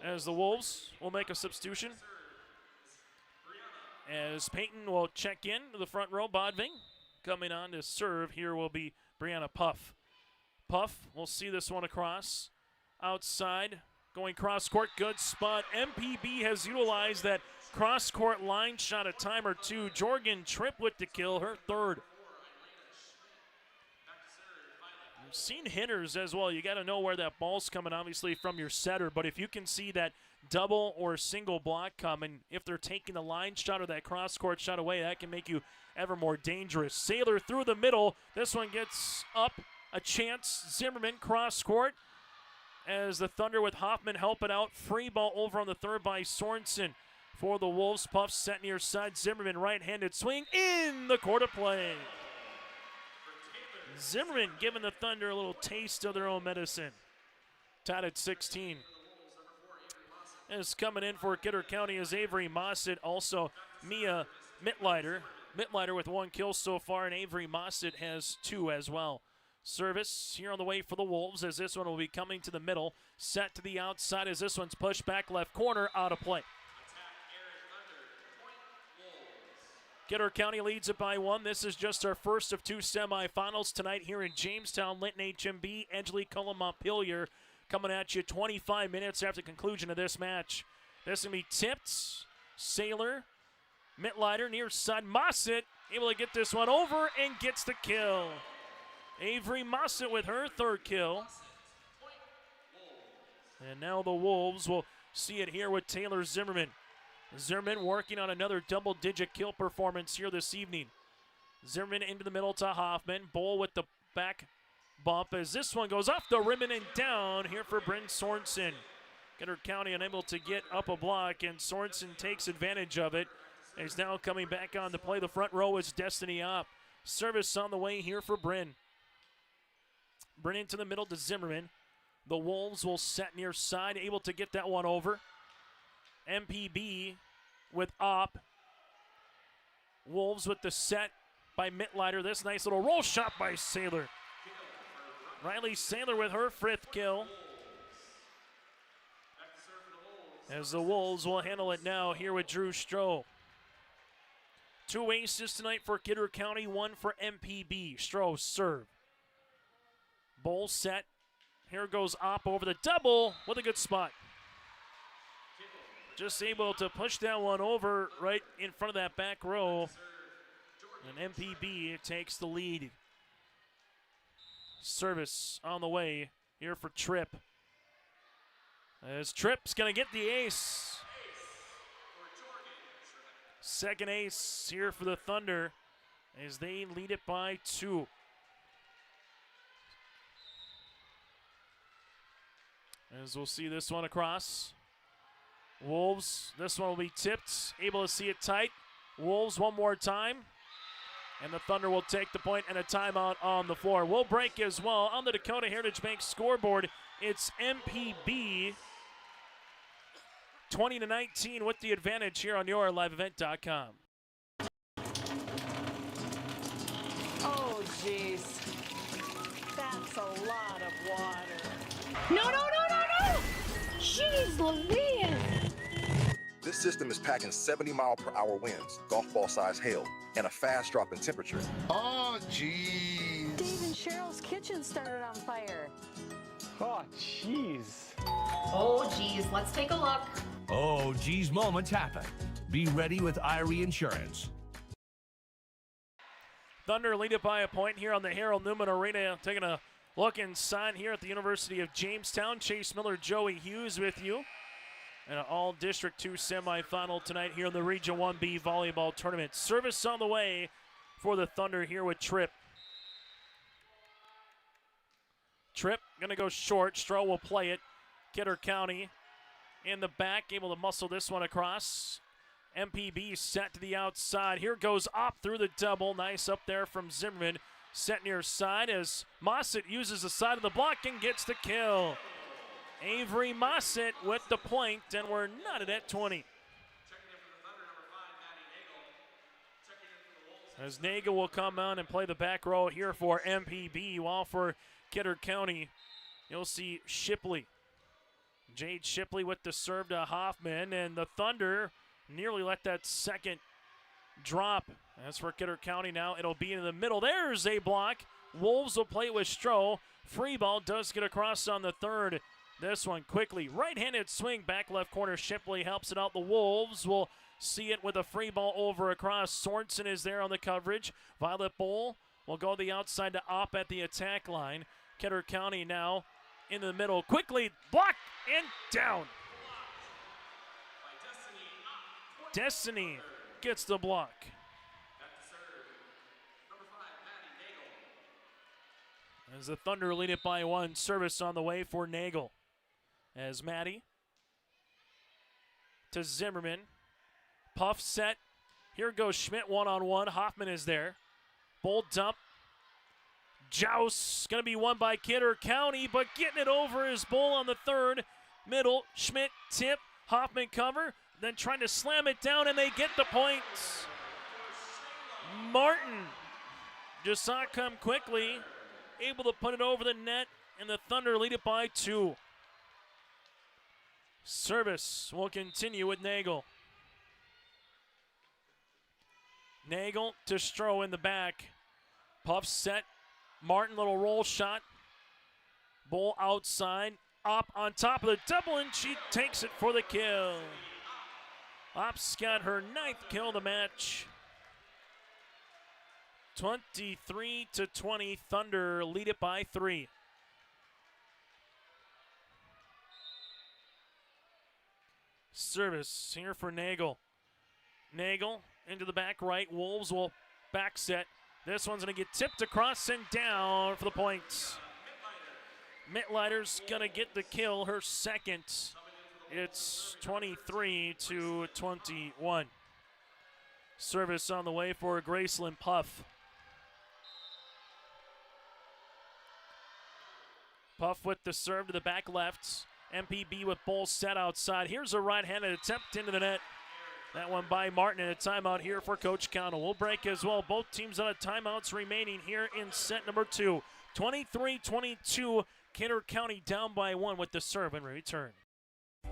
As the Wolves will make a substitution. As Peyton will check in to the front row. Bodving coming on to serve. Here will be Brianna Puff. Puff will see this one across. Outside, going cross-court, good spot. MPB has utilized that cross-court line shot a time or two. Jorgen Tripp with the kill, her third. You've seen hitters as well. You got to know where that ball's coming, obviously, from your setter. But if you can see that double or single block coming, if they're taking the line shot or that cross-court shot away, that can make you ever more dangerous. Sailor through the middle. This one gets up. A chance. Zimmerman cross-court as the Thunder with Hoffman helping out. Free ball over on the third by Sorensen for the Wolves. Puff set near side. Zimmerman right-handed swing in the court of play. Zimmerman giving the Thunder a little taste of their own medicine. Tied at 16. As coming in for Kidder County is Avery Mossett. Also Mia Mittleiter. Mittleiter with 1 kill so far, and Avery Mossett has 2 as well. Service here on the way for the Wolves as this one will be coming to the middle. Set to the outside as this one's pushed back left corner, out of play. Kidder County leads it by 1. This is just our first of 2 semifinals tonight here in Jamestown. Linton HMB, Edgley Cullum Montpelier coming at you 25 minutes after the conclusion of this match. This is going to be tipped. Sailor, Mittleiter near side. Mossett able to get this one over and gets the kill. Avery Mossett with her 3rd kill. And now the Wolves will see it here with Taylor Zimmerman. Zimmerman working on another double-digit kill performance here this evening. Zimmerman into the middle to Hoffman. Bowl with the back bump as this one goes off the rim and down here for Bryn Sorensen. Kidder County unable to get up a block, and Sorensen takes advantage of it. He's now coming back on to play. The front row is Destiny Opp. Service on the way here for Bryn. Bryn into the middle to Zimmerman. The Wolves will set near side, able to get that one over. MPB with Opp. Wolves with the set by Mittleiter. This nice little roll shot by Sailor. Riley Sailor with her 5th kill. As the Wolves will handle it now here with Drew Stroh. 2 aces tonight for Kidder County, 1 for MPB. Stroh serve. Bowl set. Here goes Opp over the double with a good spot. Just able to push that one over right in front of that back row. And MPB takes the lead. Service on the way here for Tripp. As Tripp's going to get the ace. 2nd ace here for the Thunder as they lead it by 2. As we'll see this one across. Wolves, this one will be tipped. Able to see it tight. Wolves one more time. And the Thunder will take the point and a timeout on the floor. We'll break as well. On the Dakota Heritage Bank scoreboard, it's MPB 20-19 with the advantage here on yourliveevent.com. Oh, jeez. That's a lot of water. No, no, no, no, no! Jeez Louise! This system is packing 70-mile-per-hour winds, golf ball size hail, and a fast drop in temperature. Oh, jeez. Dave and Cheryl's kitchen started on fire. Oh, jeez. Oh, jeez. Let's take a look. Oh, geez, moments happen. Be ready with Irie Insurance. Thunder lead it by a point here on the Harold Newman Arena. Taking a look inside here at the University of Jamestown. Chase Miller, Joey Hughes with you. And an all-District 2 semifinal tonight here in the Region 1B volleyball tournament. Service on the way for the Thunder here with Tripp. Tripp going to go short. Stroh will play it. Kidder County in the back, able to muscle this one across. MPB set to the outside. Here goes up through the double. Nice up there from Zimmerman. Set near side as Mossett uses the side of the block and gets the kill. Avery Mossett with the point, and we're knotted at 20. As Nagel will come on and play the back row here for MPB, while for Kidder County, you'll see Shipley. Jade Shipley with the serve to Hoffman, and the Thunder nearly let that second drop. As for Kidder County now, it'll be in the middle. There's a block. Wolves will play with Stroh. Free ball does get across on the third. This one quickly. Right-handed swing, back left corner. Shipley helps it out. The Wolves will see it with a free ball over across. Sorensen is there on the coverage. Violet Bowl will go the outside to Opp at the attack line. Kidder County now in the middle. Quickly, block and down. Destiny gets the block. As the Thunder lead it by one, service on the way for Nagel. As Maddie to Zimmerman. Puff set. Here goes Schmidt one-on-one. Hoffman is there. Bold dump. Joust. Going to be won by Kidder County, but getting it over is Bull on the third. Middle. Schmidt tip. Hoffman cover. Then trying to slam it down, and they get the points. Martin just saw it come quickly. Able to put it over the net, and the Thunder lead it by 2. Service will continue with Nagel. Nagel to Stroh in the back. Puff set. Martin, little roll shot. Bull outside. Up on top of the double, and she takes it for the kill. Opp's got her 9th kill of the match. 23-20, Thunder lead it by 3. Service here for Nagel. Nagel into the back right. Wolves will back set. This one's going to get tipped across and down for the points. Mittleider's going to get the kill, her second. It's 23-21. Service on the way for Graceland Puff. Puff with the serve to the back left. MPB with Bull set outside. Here's a right-handed attempt into the net. That one by Martin, and a timeout here for Coach Connell. We'll break as well. Both teams out of timeouts remaining here in set number 2. 23-22, Kidder County down by 1 with the serve and return.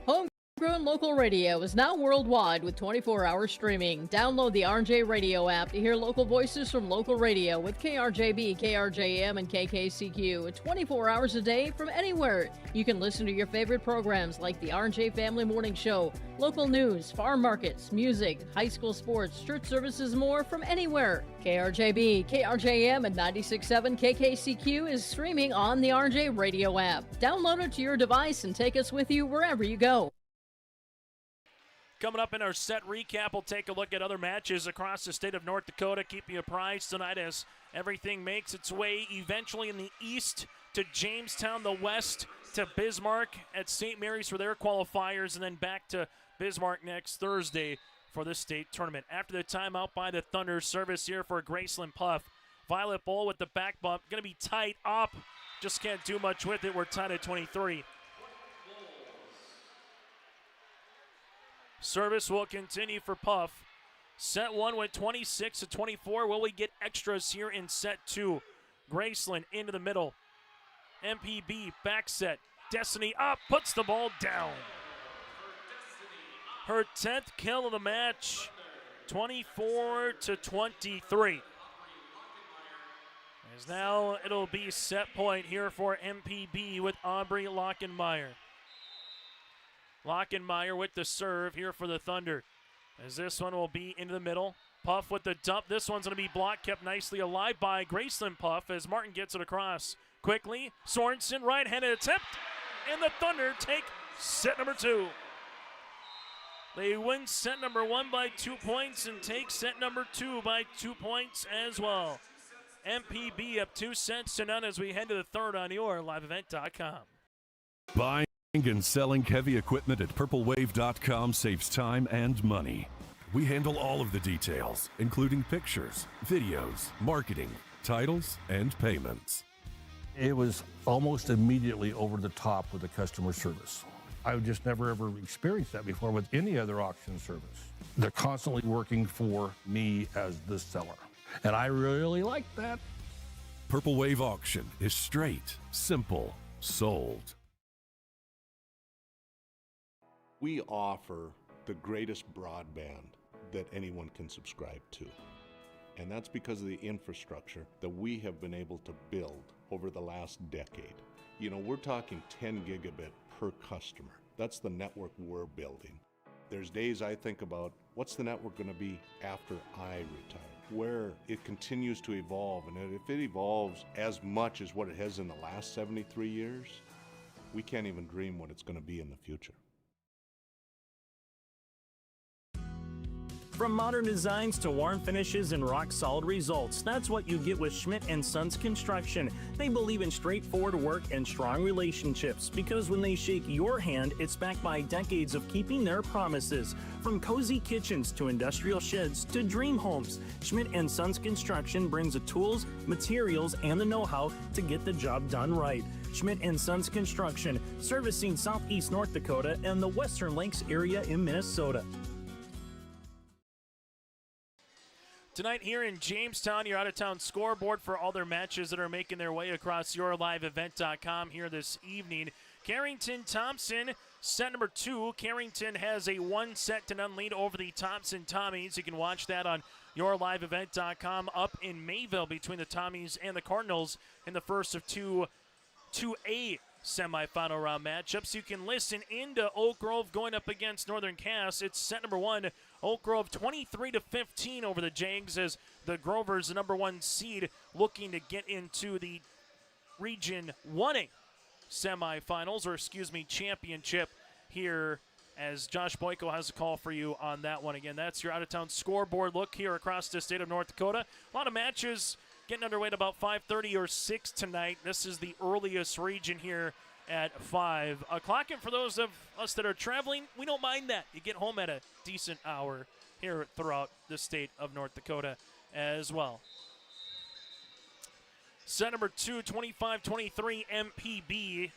Homegrown local radio is now worldwide with 24-hour streaming. Download the RJ Radio app to hear local voices from local radio with KRJB, KRJM, and KKCQ 24 hours a day from anywhere. You can listen to your favorite programs like the RJ Family Morning Show, local news, farm markets, music, high school sports, church services, more from anywhere. KRJB, KRJM, and 96.7 KKCQ is streaming on the RJ Radio app. Download it to your device and take us with you wherever you go. Coming up in our set recap, we'll take a look at other matches across the state of North Dakota. Keep you apprised tonight as everything makes its way eventually in the east to Jamestown, the west to Bismarck at St. Mary's for their qualifiers, and then back to Bismarck next Thursday for the state tournament. After the timeout by the Thunder, service here for Graceland Puff. Violet Bowl with the back bump. Going to be tight up. Just can't do much with it. We're tied at 23. Service will continue for Puff. Set 1 went 26-24. Will we get extras here in set 2? Graceland into the middle. MPB back set. Destiny up, puts the ball down. Her 10th kill of the match. 24-23. As now it'll be set point here for MPB with Aubrey Lockenmeyer. Lockenmeyer with the serve here for the Thunder. As this one will be into the middle. Puff with the dump. This one's going to be blocked, kept nicely alive by Graceland Puff as Martin gets it across. Quickly, Sorensen, right-handed attempt, and the Thunder take set number 2. They win set number 1 by 2 points and take set number 2 by 2 points as well. MPB up 2 sets to none as we head to the third on your liveevent.com. Bye. And selling heavy equipment at purplewave.com saves time and money. We handle all of the details, including pictures, videos, marketing, titles, and payments. It was almost immediately over the top with the customer service. I've just never ever experienced that before with any other auction service. They're constantly working for me as the seller, and I really like that. Purple Wave Auction is straight, simple, sold. We offer the greatest broadband that anyone can subscribe to. And that's because of the infrastructure that we have been able to build over the last decade. You know, we're talking 10 gigabit per customer. That's the network we're building. There's days I think about, what's the network going to be after I retire? Where it continues to evolve, and if it evolves as much as what it has in the last 73 years, we can't even dream what it's going to be in the future. From modern designs to warm finishes and rock-solid results, that's what you get with Schmidt & Sons Construction. They believe in straightforward work and strong relationships because when they shake your hand, it's backed by decades of keeping their promises. From cozy kitchens to industrial sheds to dream homes, Schmidt & Sons Construction brings the tools, materials, and the know-how to get the job done right. Schmidt & Sons Construction, servicing southeast North Dakota and the Western Lakes area in Minnesota. Tonight here in Jamestown, your out-of-town scoreboard for all their matches that are making their way across yourliveevent.com here this evening. Carrington-Thompson, set number 2. Carrington has a 1-set-to-none lead over the Thompson Tommies. You can watch that on yourliveevent.com up in Mayville between the Tommies and the Cardinals in the first of 2A semifinal round matchups. You can listen into Oak Grove going up against Northern Cass. It's set number 1. Oak Grove 23-15 over the Jags as the Grovers, the number 1 seed, looking to get into the Region 1A semifinals, or championship here, as Josh Boyko has a call for you on that one. Again, that's your out-of-town scoreboard look here across the state of North Dakota. A lot of matches getting underway at about 5:30 or 6 tonight. This is the earliest region here at 5 o'clock. And for those of us that are traveling, we don't mind that. You get home at a decent hour here throughout the state of North Dakota as well. Set number 2, 25-23 MPB.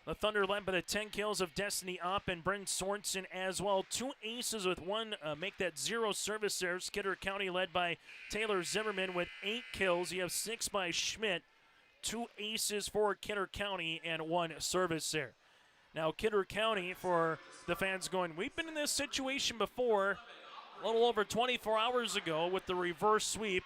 The Thunder led by the 10 kills of Destiny Opp and Bryn Sorensen as well. 2 aces with 1 make that 0 service there. Kidder County led by Taylor Zimmerman with 8 kills. You have 6 by Schmidt. 2 aces for Kidder County and 1 service there. Now Kidder County, for the fans going, we've been in this situation before a little over 24 hours ago with the reverse sweep.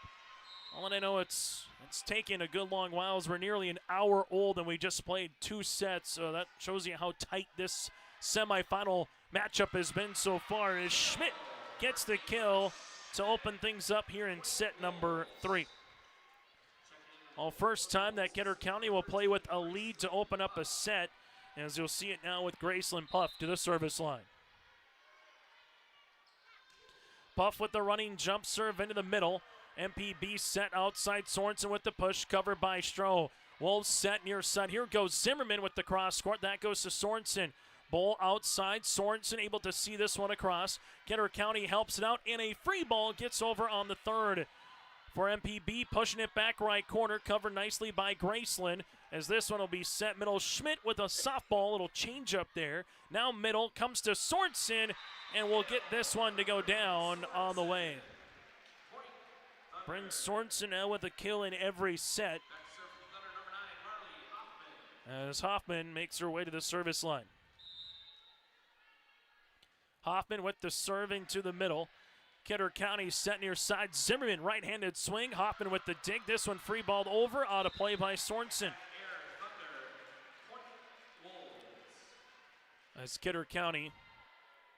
All that I know, it's taken a good long while as we're nearly an hour old and we just played 2 sets. So that shows you how tight this semifinal matchup has been so far as Schmidt gets the kill to open things up here in set number 3. Well, first time that Kidder County will play with a lead to open up a set, as you'll see it now with Graceland Puff to the service line. Puff with the running jump serve into the middle. MPB set outside Sorensen with the push, covered by Stroh. Wolves set near side. Here goes Zimmerman with the cross court. That goes to Sorensen. Ball outside. Sorensen able to see this one across. Kidder County helps it out, and a free ball gets over on the third. For MPB, pushing it back right corner, covered nicely by Graceland, as this one will be set middle. Schmidt with a softball, little change up there. Now middle, comes to Sorensen, and we'll get this one to go down on the way. Bryn Sorensen now with a kill in every set, as Hoffman makes her way to the service line. Hoffman with the serve into the middle. Kidder County set near side. Zimmerman right-handed swing. Hoffman with the dig. This one free balled over. Out of play by Sorensen. As Kidder County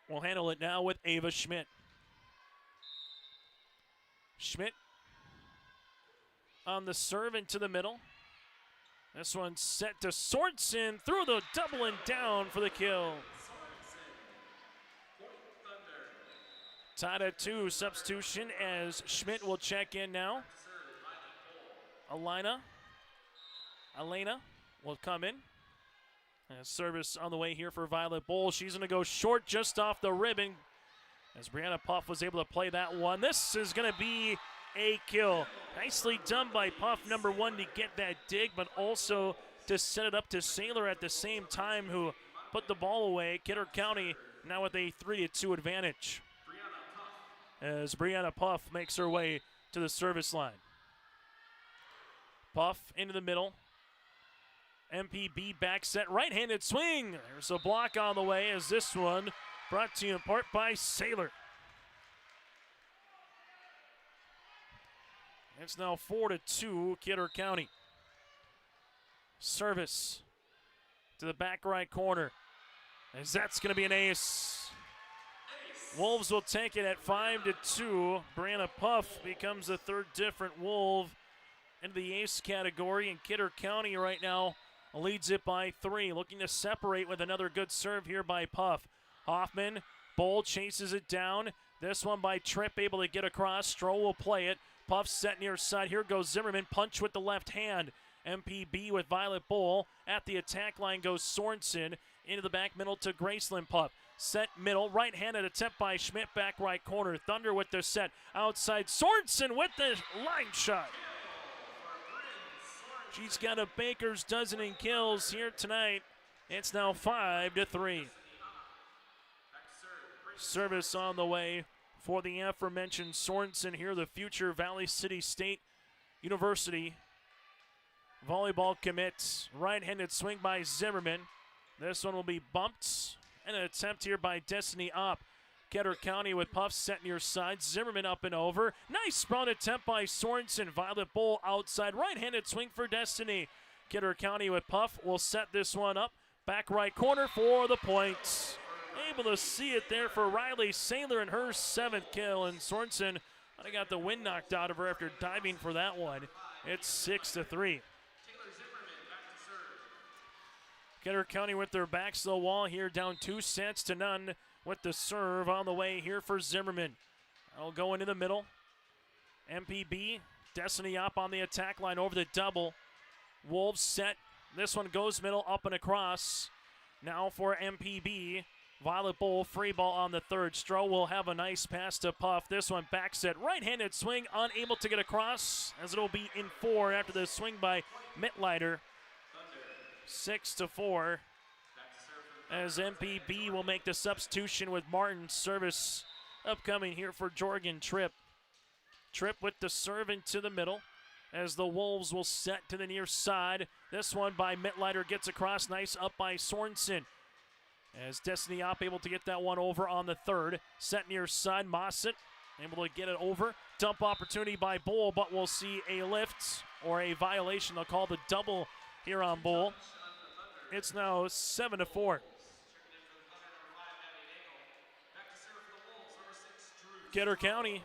will handle it now with Ava Schmidt. Schmidt on the serve into the middle. This one set to Sorensen through the double and down for the kill. Tied at 2, substitution as Schmidt will check in now. Elena will come in Service on the way here for Violet Bowl. She's going to go short just off the ribbon as Brianna Puff was able to play that one. This is going to be a kill. Nicely done by Puff, number one, to get that dig, but also to set it up to Saylor at the same time, who put the ball away. Kidder County now with a 3-2 advantage as Brianna Puff makes her way to the service line. Puff into the middle. MPB back set, right-handed swing. There's a block on the way as this one brought to you in part by Saylor. It's now 4-2, Kidder County. Service to the back right corner, as that's going to be an ace. Wolves will take it at 5-2. Brianna Puff becomes the third different Wolf into the ace category, and Kidder County right now leads it by 3. Looking to separate with another good serve here by Puff. Hoffman, Bowl chases it down. This one by Tripp, able to get across. Stroh will play it. Puff set near side. Here goes Zimmerman. Punch with the left hand. MPB with Violet Bowl. At the attack line goes Sorensen. Into the back middle to Graceland. Puff. Set middle. Right-handed attempt by Schmidt. Back right corner. Thunder with the set. Outside. Sorensen with the line shot. She's got a baker's dozen in kills here tonight. It's now 5-3. Service on the way for the aforementioned Sorensen here, the future Valley City State University volleyball commit. Right-handed swing by Zimmerman. This one will be bumped. And an attempt here by Destiny Opp. Kidder County with Puff set near side. Zimmerman up and over. Nice sprung attempt by Sorensen. Violet Bowl outside. Right-handed swing for Destiny. Kidder County with Puff will set this one up. Back right corner for the point. Able to see it there for Riley Saylor in her 7th kill. And Sorensen I got the wind knocked out of her after diving for that one. It's 6-3. Kidder County with their backs to the wall here, down 2-0 with the serve on the way here for Zimmerman. I'll go into the middle. MPB, Destiny up on the attack line over the double. Wolves set. This one goes middle, up and across. Now for MPB. Violet Bowl, free ball on the third. Stroh will have a nice pass to Puff. This one back set. Right-handed swing, unable to get across, as it'll be in 4 after the swing by Mittleiter. 6-4. As MPB will make the substitution with Martin. Service upcoming here for Jorgen Tripp. Tripp with the serve into the middle as the Wolves will set to the near side. This one by Mittleiter gets across. Nice up by Sorensen. As Destiny Opp able to get that one over on the third. Set near side. Mossett able to get it over. Dump opportunity by Bowl, but we'll see a lift or a violation. They'll call the double here on Bowl. It's now 7-4. Kidder County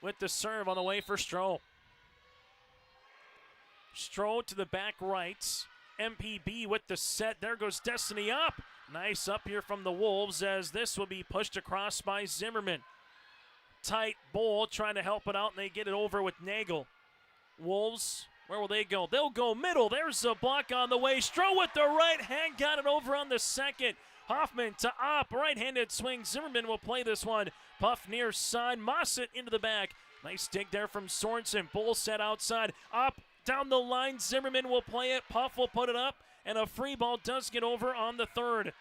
with the serve on the way for Stroh. Stroh to the back right. MPB with the set. There goes Destiny up. Nice up here from the Wolves as this will be pushed across by Zimmerman. Tight Bowl trying to help it out, and they get it over with Nagel. Wolves, where will they go? They'll go middle. There's a block on the way. Stroh with the right hand got it over on the second. Hoffman to Opp, right-handed swing. Zimmerman will play this one. Puff near side. Mossett into the back. Nice dig there from Sorensen. Bull set outside. Opp down the line. Zimmerman will play it. Puff will put it up. And a free ball does get over on the third.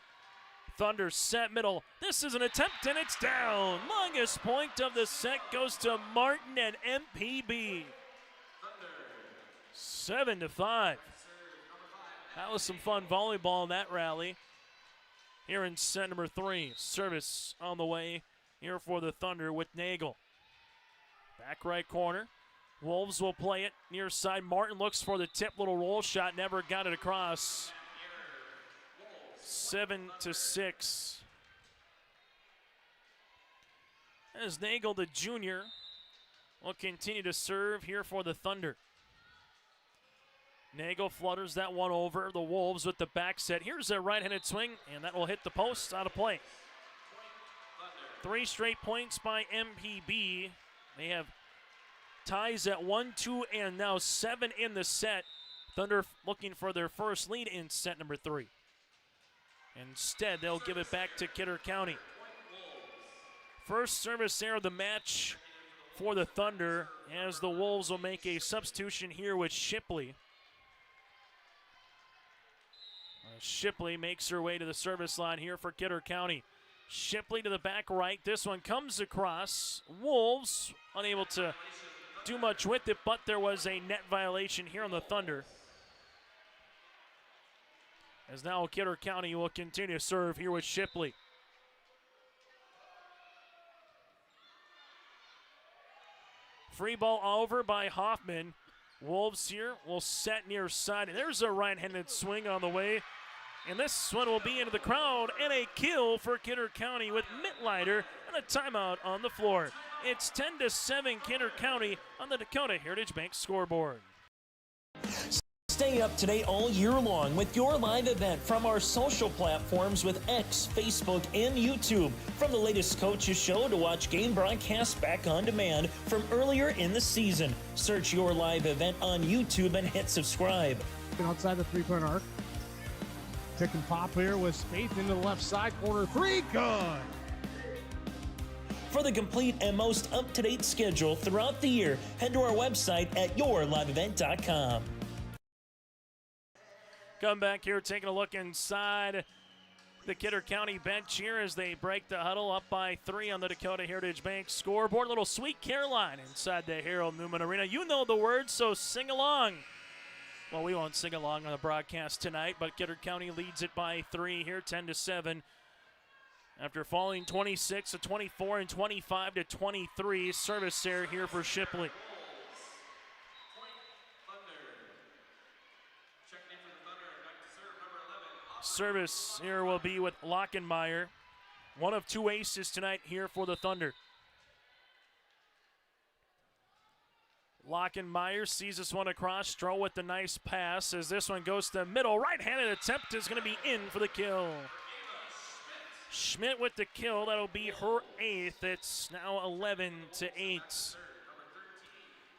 Thunder set middle. This is an attempt, and it's down. Longest point of the set goes to Martin and MPB. 7-5. That was some fun volleyball in that rally. Here in set number 3. Service on the way here for the Thunder with Nagel. Back right corner. Wolves will play it near side. Martin looks for the tip, little roll shot, never got it across. 7-6. As Nagel, the junior, will continue to serve here for the Thunder. Nagel flutters that one over. The Wolves with the back set. Here's a right-handed swing, and that will hit the post out of play. 3 straight points by MPB. They have ties at 1, 2, and now 7 in the set. Thunder looking for their first lead in set number 3. Instead, they'll give it back to Kidder County. First service error of the match for the Thunder, as the Wolves will make a substitution here with Shipley. Shipley makes her way to the service line here for Kidder County. Shipley to the back right. This one comes across. Wolves unable to do much with it, but there was a net violation here on the Thunder. As now Kidder County will continue to serve here with Shipley. Free ball over by Hoffman. Wolves here will set near side. There's a right-handed swing on the way. And this one will be into the crowd, and a kill for Kidder County with Mittleider and a timeout on the floor. It's 10-7 Kidder County on the Dakota Heritage Bank scoreboard. Stay up to date all year long with your live event from our social platforms with X, Facebook, and YouTube. From the latest coaches show to watch game broadcasts back on demand from earlier in the season. Search your live event on YouTube and hit subscribe. Outside the three-point arc. Pick and pop here with Spaeth into the left side corner. Three, good. For the complete and most up-to-date schedule throughout the year, head to our website at yourliveevent.com. Come back here, taking a look inside the Kidder County bench here as they break the huddle, up by 3 on the Dakota Heritage Bank scoreboard. Little Sweet Caroline inside the Harold Newman Arena. You know the words, so sing along. Well, we won't sing along on the broadcast tonight, but Kidder County leads it by 3 here, 10-7. After falling 26-24 and 25-23, service error here for Shipley. Service here will be with Lockenmeyer. One of 2 aces tonight here for the Thunder. Lockenmeyer sees this one across. Stroh with the nice pass as this one goes to the middle. Right-handed attempt is going to be in for the kill. Schmidt with the kill. That'll be her 8th. It's now 11-8.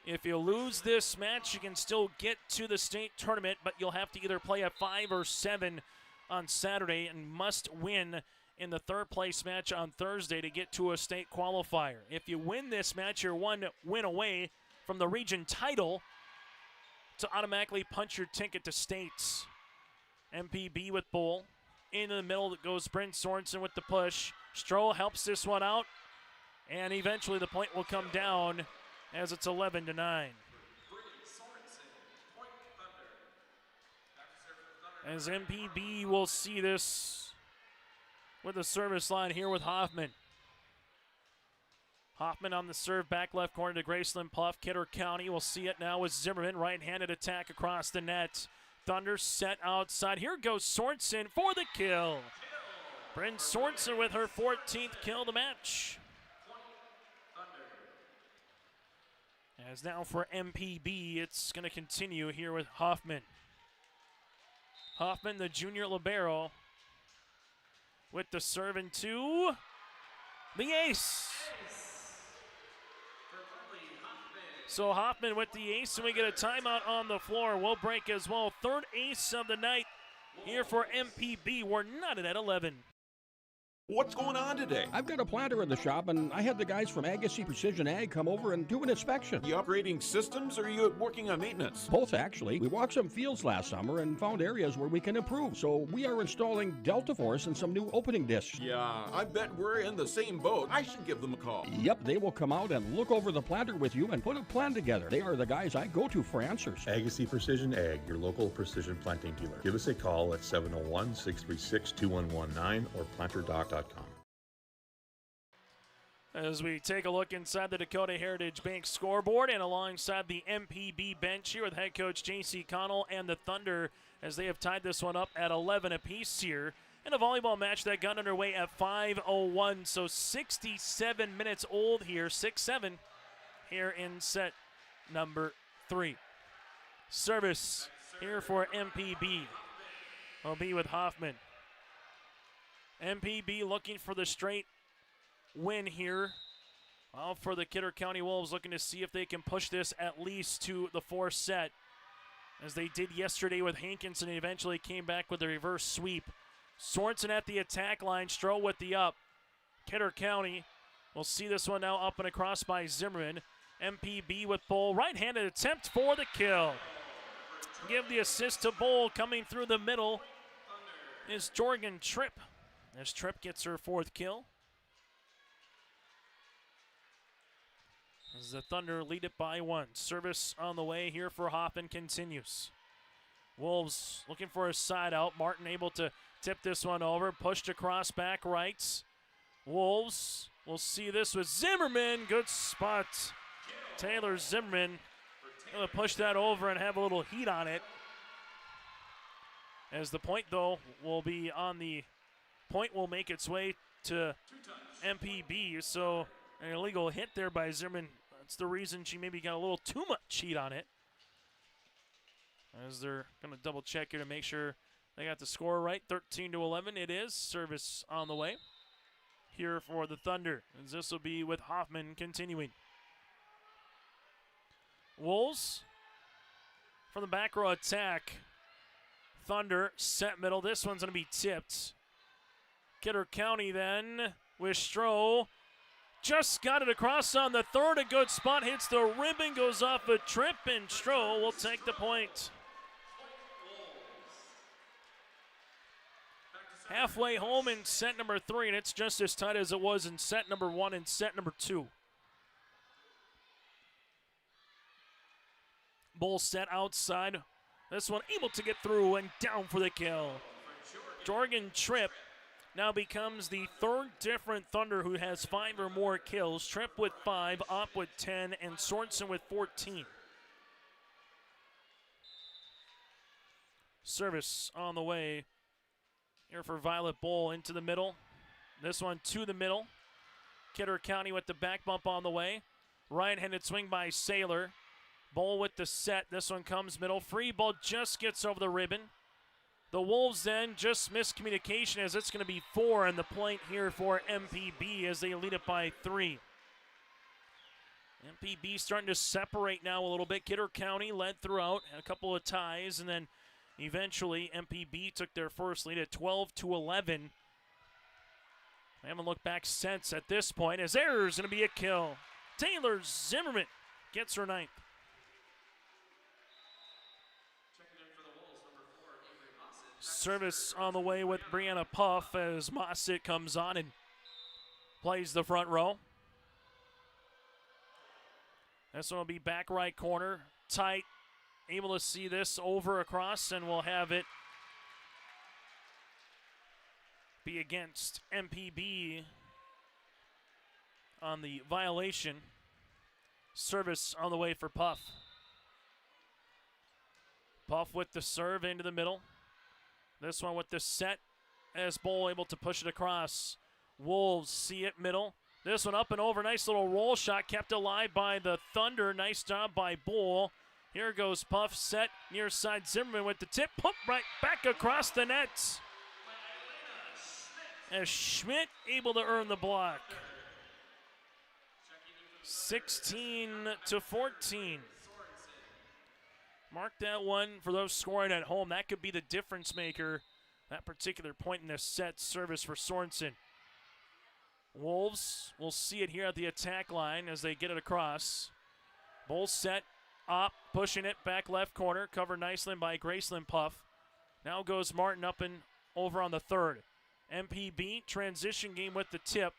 If you lose this match, you can still get to the state tournament, but you'll have to either play a 5 or 7 on Saturday and must win in the 3rd place match on Thursday to get to a state qualifier. If you win this match, you're 1 win away from the region title to automatically punch your ticket to states. MPB with Bull. Into the middle goes Brent Sorensen with the push. Stroh helps this one out, and eventually the point will come down as it's 11-9. As MPB will see this with the service line here with Hoffman. Hoffman on the serve, back left corner to Graceland Puff. Kidder County will see it now with Zimmerman. Right-handed attack across the net. Thunder set outside. Here goes Sorensen for the kill. Bryn Sorensen with her 14th kill of the match. As now for MPB, it's going to continue here with Hoffman. Hoffman, the junior libero, with the serve and 2. The ace. So Hoffman with the ace, and we get a timeout on the floor. We'll break as well. 3rd ace of the night here for MPB. We're knotted at 11. What's going on today? I've got a planter in the shop, and I had the guys from Agassi Precision Ag come over and do an inspection. You upgrading systems, or are you working on maintenance? Both, actually. We walked some fields last summer and found areas where we can improve. So we are installing Delta Force and some new opening discs. Yeah, I bet we're in the same boat. I should give them a call. Yep, they will come out and look over the planter with you and put a plan together. They are the guys I go to for answers. Agassi Precision Ag, your local precision planting dealer. Give us a call at 701-636-2119 or planterdoc.com. As we take a look inside the Dakota Heritage Bank scoreboard and alongside the MPB bench here with head coach J.C. Connell and the Thunder, as they have tied this one up at 11 apiece here in a volleyball match that got underway at 5:01. So 67 minutes old here, 6-7 here in set number 3. Service here for MPB will be with Hoffman. MPB looking for the straight win here. Well, for the Kidder County Wolves, looking to see if they can push this at least to the 4th set, as they did yesterday with Hankinson and eventually came back with a reverse sweep Sorensen at the attack line. Stroh with the up. Kidder County will see this one now up and across by Zimmerman. MPB with Bull. Right-handed attempt for the kill. Give the assist to Bull. Coming through the middle is Jorgen Tripp. As Tripp gets her 4th kill. As the Thunder lead it by 1. Service on the way here for Hoffman continues. Wolves looking for a side out. Martin able to tip this one over. Pushed across back right. Wolves will see this with Zimmerman. Good spot. Taylor Zimmerman going to push that over and have a little heat on it. As the point, though, will be on the point, will make its way to MPB. So an illegal hit there by Zimmerman. That's the reason she maybe got a little too much heat on it. As they're going to double check here to make sure they got the score right. 13-11 it is. Service on the way here for the Thunder. As this will be with Hoffman continuing. Wolves from the back row attack. Thunder set middle. This one's going to be tipped. Kidder County then with Stroh. Just got it across on the third. A good spot. Hits the ribbon. Goes off a trip. And Stroh will take the point. Halfway home in set number 3. And it's just as tight as it was in set number 1 and set number 2. Bull set outside. This one able to get through and down for the kill. Jorgen Tripp now becomes the 3rd different Thunder who has 5 or more kills. Tripp with 5, Opp with 10, and Sorensen with 14. Service on the way here for Violet Bull into the middle. This one to the middle. Kidder County with the back bump on the way. Right-handed swing by Saylor. Bull with the set. This one comes middle. Free ball just gets over the ribbon. The Wolves then just miscommunication as it's going to be 4 and the point here for MPB as they lead it by 3. MPB starting to separate now a little bit. Kidder County led throughout, had a couple of ties, and then eventually MPB took their first lead at 12-11. They haven't looked back since at this point as there's going to be a kill. Taylor Zimmerman gets her 9th. Service on the way with Brianna Puff as Mossett comes on and plays the front row. This one will be back right corner. Tight. Able to see this over across, and we'll have it be against MPB on the violation. Service on the way for Puff. Puff with the serve into the middle. This one with the set as Bull able to push it across. Wolves see it middle. This one up and over. Nice little roll shot kept alive by the Thunder. Nice job by Bull. Here goes Puff set near side. Zimmerman with the tip. Pump right back across the net. As Schmidt able to earn the block. 16-14. Mark that one for those scoring at home. That could be the difference maker. That particular point in this set. Service for Sorensen. Wolves will see it here at the attack line as they get it across. Bull set. Up, pushing it back left corner. Covered nicely by Graceland Puff. Now goes Martin up and over on the third. MPB transition game with the tip.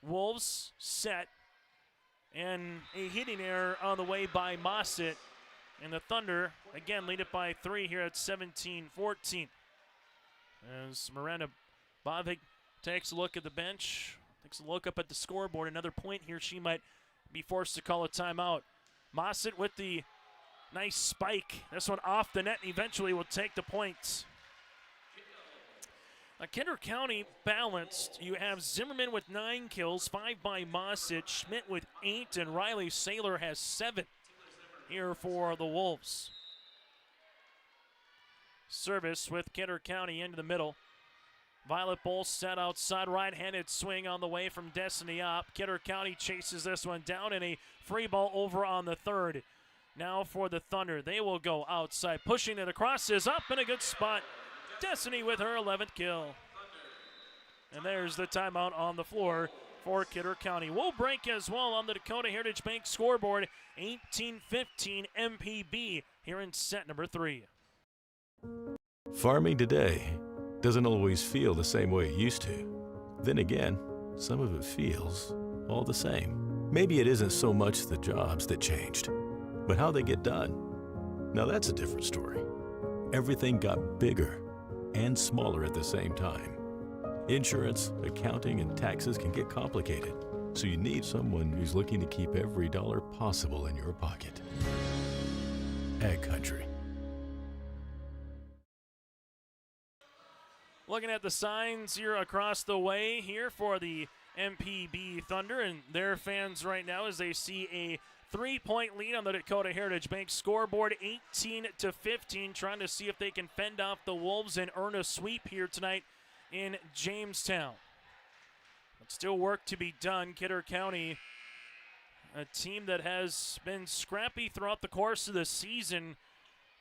Wolves set. And a hitting error on the way by Mossett. And the Thunder, again, lead it by 3 here at 17-14. As Miranda Bavik takes a look at the bench, takes a look up at the scoreboard. Another point here, she might be forced to call a timeout. Mossett with the nice spike. This one off the net and eventually will take the points. Kidder County balanced. You have Zimmerman with 9 kills, 5 by Mossett, Schmidt with 8, and Riley Saylor has 7. Here for the Wolves. Service with Kidder County into the middle. Violet Bull set outside, right-handed swing on the way from Destiny Opp. Kidder County chases this one down and a free ball over on the third. Now for the Thunder, they will go outside. Pushing it across is up in a good spot. Destiny with her 11th kill. And there's the timeout on the floor for Kidder County. We'll break as well on the Dakota Heritage Bank scoreboard. 18-15 MPB here in set number 3. Farming today doesn't always feel the same way it used to. Then again, some of it feels all the same. Maybe it isn't so much the jobs that changed, but how they get done. Now that's a different story. Everything got bigger and smaller at the same time. Insurance, accounting, and taxes can get complicated, so you need someone who's looking to keep every dollar possible in your pocket. Ag Country. Looking at the signs here across the way here for the MPB Thunder and their fans right now as they see a 3-point lead on the Dakota Heritage Bank scoreboard, 18-15, trying to see if they can fend off the Wolves and earn a sweep here tonight in Jamestown. But still work to be done. Kidder County, a team that has been scrappy throughout the course of the season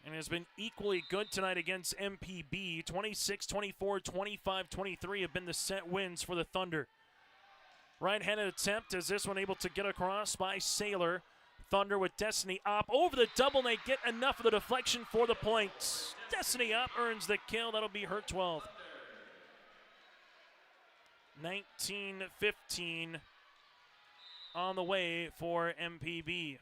and has been equally good tonight against MPB. 26-24, 25-23 have been the set wins for the Thunder. Right-handed attempt as this one able to get across by Saylor. Thunder with Destiny Opp over the double, and they get enough of the deflection for the points. Destiny Opp earns the kill. That'll be her 12th. 19-15 on the way for MPB.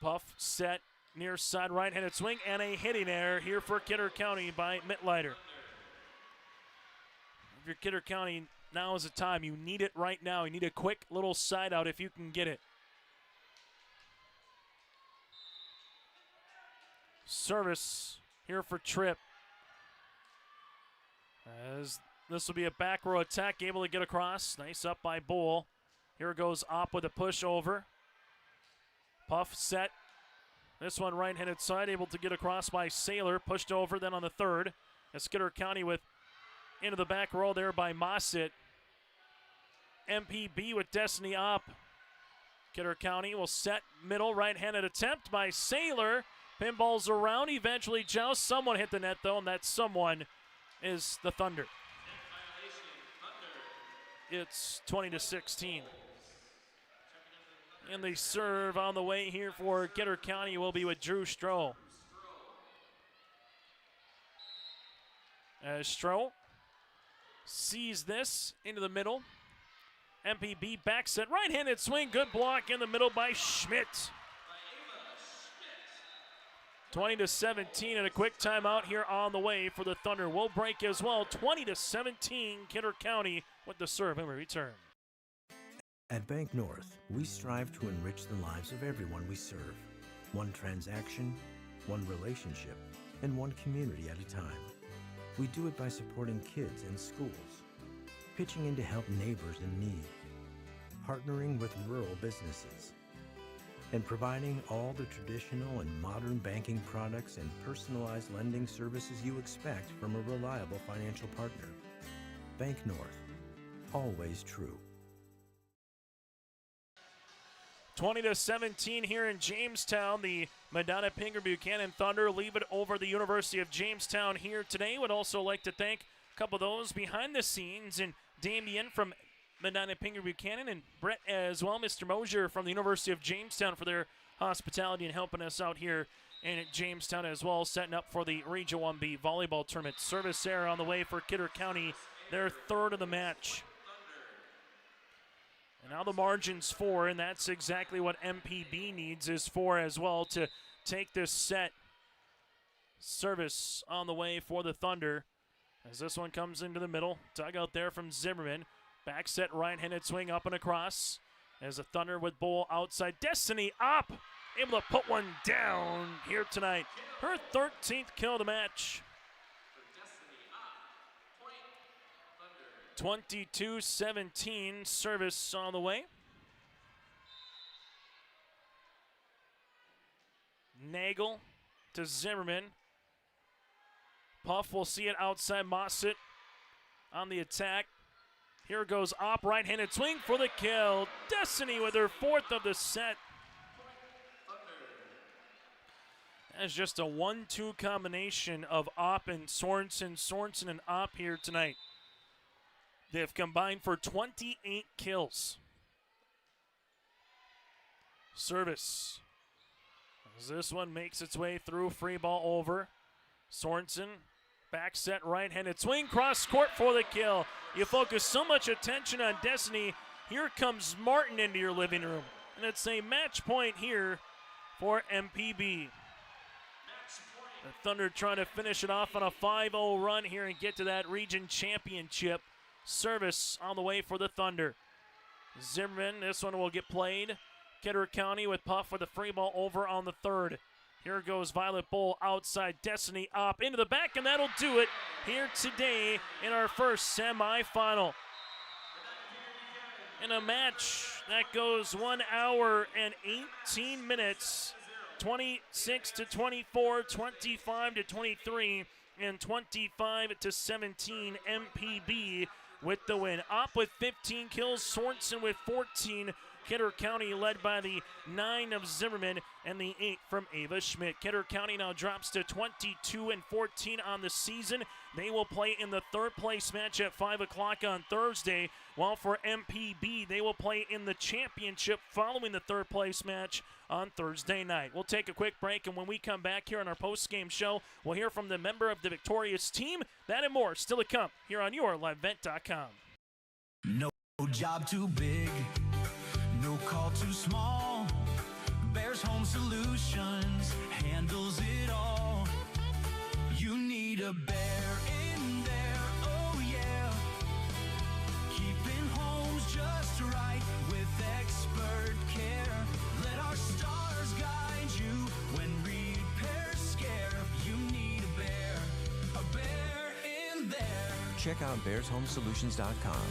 Puff set near side right-handed swing and a hitting error here for Kidder County by Mittleiter. If you're Kidder County, now is the time. You need it right now. You need a quick little side out if you can get it. Service here for Tripp. As this will be a back row attack, able to get across. Nice up by Bull. Here goes Opp with a push over. Puff set. This one right-handed side, able to get across by Saylor. Pushed over then on the third. As Kidder County with into the back row there by Mosset. MPB with Destiny Opp. Kidder County will set middle right-handed attempt by Saylor. Pinballs around, eventually joust. Someone hit the net though, and that someone is the Thunder. It's 20-16. And the serve on the way here for Kidder County will be with Drew Stroh. As Stroh sees this into the middle. MPB back set, right-handed swing, good block in the middle by Schmidt. 20-17 and a quick timeout here on the way for the Thunder. We'll break as well. 20-17, Kidder County with the serve and we return. At Bank North, we strive to enrich the lives of everyone we serve. One transaction, one relationship, and one community at a time. We do it by supporting kids and schools, pitching in to help neighbors in need, partnering with rural businesses, and providing all the traditional and modern banking products and personalized lending services you expect from a reliable financial partner. Bank North, always true. 20-17 here in Jamestown. The Medina-Pingree Buchanan Thunder leave it over the University of Jamestown here today. Would also like to thank a couple of those behind the scenes, and Damien from Medina-Pingree Buchanan and Brett as well, Mr. Mosier from the University of Jamestown for their hospitality and helping us out here in Jamestown as well, setting up for the Region 1B volleyball tournament. Service error on the way for Kidder County, their third of the match. And now the margin's 4, and that's exactly what MPB needs is 4 as well to take this set. Service on the way for the Thunder as this one comes into the middle. Dug out there from Zimmerman. Back set right-handed swing up and across as the Thunder with Bull outside. Destiny Opp able to put one down here tonight. Her 13th kill of the match. 22-17, service on the way. Nagel to Zimmerman. Puff will see it outside. Mosset on the attack. Here goes Opp, right-handed swing for the kill. Destiny with her 4th of the set. That's just a 1-2 combination of Opp and Sorensen. Sorensen and Opp here tonight. They've combined for 28 kills. Service. As this one makes its way through, free ball over. Sorensen, back set, right-handed swing, cross court for the kill. You focus so much attention on Destiny. Here comes Martin into your living room. And it's a match point here for MPB. The Thunder trying to finish it off on a 5-0 run here and get to that region championship. Service on the way for the Thunder. Zimmerman, this one will get played. Kidder County with Puff with a free ball over on the third. Here goes Violet Bowl outside. Destiny up into the back, and that'll do it here today in our first semifinal. In a match that goes 1 hour and 18 minutes. 26-24, 25-23, and 25-17. MPB with the win. Opp with 15 kills, Sorensen with 14. Kidder County led by the 9 of Zimmerman and the 8 from Ava Schmidt. Kidder County now drops to 22-14 on the season. They will play in the third place match at 5 o'clock on Thursday, while for MPB, they will play in the championship following the third place match on Thursday night. We'll take a quick break, and when we come back here on our post-game show, we'll hear from the member of the victorious team. That and more still to come here on YourLiveVent.com. No job too big, no call too small. Bears Home Solutions handles it all. You need a bear in there, oh yeah. Keeping homes just right with expert care. Let our stars guide you when repairs scare. You need a bear in there. Check out bearshomesolutions.com.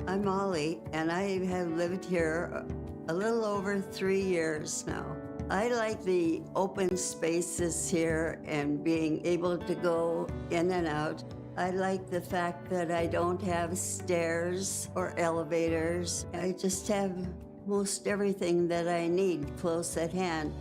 I'm Molly, and I have lived here a little over 3 years now. I like the open spaces here and being able to go in and out. I like the fact that I don't have stairs or elevators. I just have most everything that I need close at hand.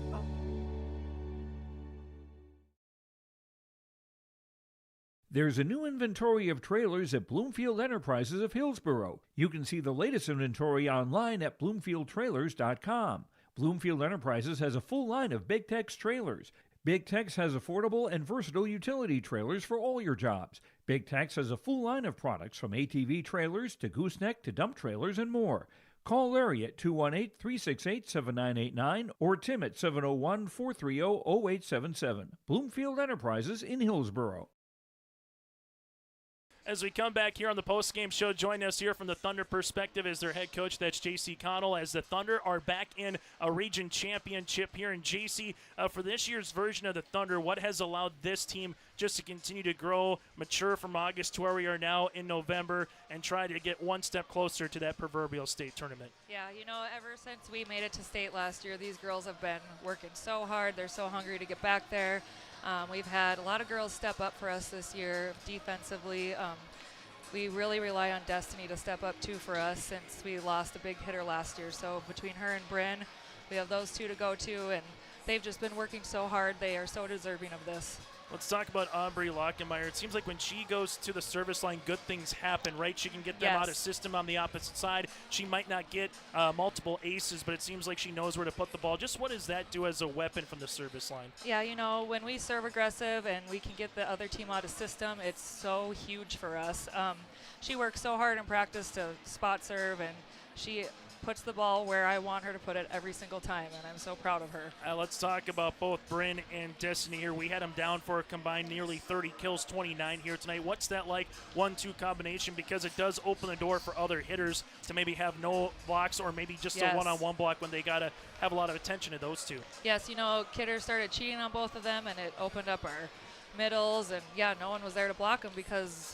There's a new inventory of trailers at Bloomfield Enterprises of Hillsborough. You can see the latest inventory online at bloomfieldtrailers.com. Bloomfield Enterprises has a full line of Big Tex trailers. Big Tex has affordable and versatile utility trailers for all your jobs. Big Tex has a full line of products from ATV trailers to gooseneck to dump trailers and more. Call Larry at 218-368-7989 or Tim at 701-430-0877. Bloomfield Enterprises in Hillsborough. As we come back here on the post-game show, join us here from the Thunder perspective is their head coach, that's J.C. Connell, as the Thunder are back in a region championship here. And J.C., for this year's version of the Thunder, what has allowed this team just to continue to grow, mature from August to where we are now in November, and try to get one step closer to that proverbial state tournament? Yeah, you know, ever since we made it to state last year, these girls have been working so hard. They're so hungry to get back there. We've had a lot of girls step up for us this year defensively. We really rely on Destiny to step up too for us since we lost a big hitter last year. So between her and Bryn, we have those two to go to, and they've just been working so hard. They are so deserving of this. Let's talk about Aubrey Lockenmeyer. It seems like when she goes to the service line, good things happen, right? She can get them out of system on the opposite side. She might not get multiple aces, but it seems like she knows where to put the ball. Just what does that do as a weapon from the service line? Yeah, you know, when we serve aggressive and we can get the other team out of system, it's so huge for us. She works so hard in practice to spot serve, and she puts the ball where I want her to put it every single time, and I'm so proud of her. Let's talk about both Bryn and Destiny here. We had them down for a combined nearly 30 kills, 29 here tonight. What's that like, 1-2 combination? Because it does open the door for other hitters to maybe have no blocks or maybe just a one-on-one block when they got to have a lot of attention to those two. Yes, you know, Kidder started cheating on both of them, and it opened up our middles, and yeah, no one was there to block them because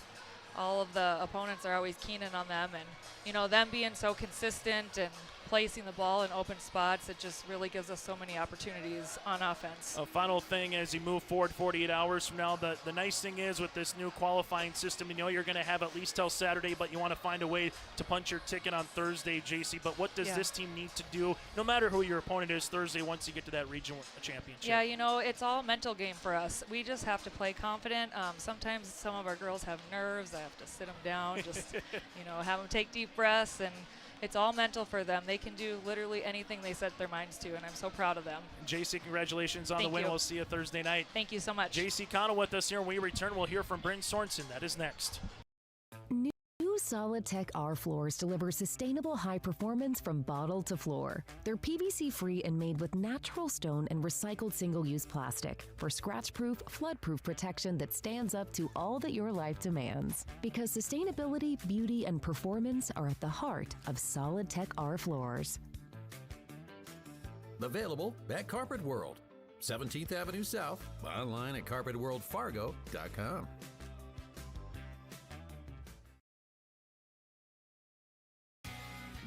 all of the opponents are always keen in on them, and you know, them being so consistent and placing the ball in open spots. It just really gives us so many opportunities on offense. A final thing as you move forward 48 hours from now, the nice thing is with this new qualifying system, you know you're going to have at least till Saturday, but you want to find a way to punch your ticket on Thursday, JC. But what does this team need to do, no matter who your opponent is Thursday, once you get to that regional championship? Yeah, you know, it's all mental game for us. We just have to play confident. Sometimes some of our girls have nerves. I have to sit them down, just, you know, have them take deep breaths, and it's all mental for them. They can do literally anything they set their minds to, and I'm so proud of them. JC, congratulations on Thank the win. you. We'll see you Thursday night. Thank you so much. JC Connell with us here. When we return, we'll hear from Bryn Sorensen. That is next. New Solid Tech R floors deliver sustainable high performance from bottle to floor. They're PVC free and made with natural stone and recycled single-use plastic for scratch-proof, flood-proof protection that stands up to all that your life demands. Because sustainability, beauty, and performance are at the heart of Solid Tech R floors. Available at Carpet World, 17th Avenue South, online at carpetworldfargo.com.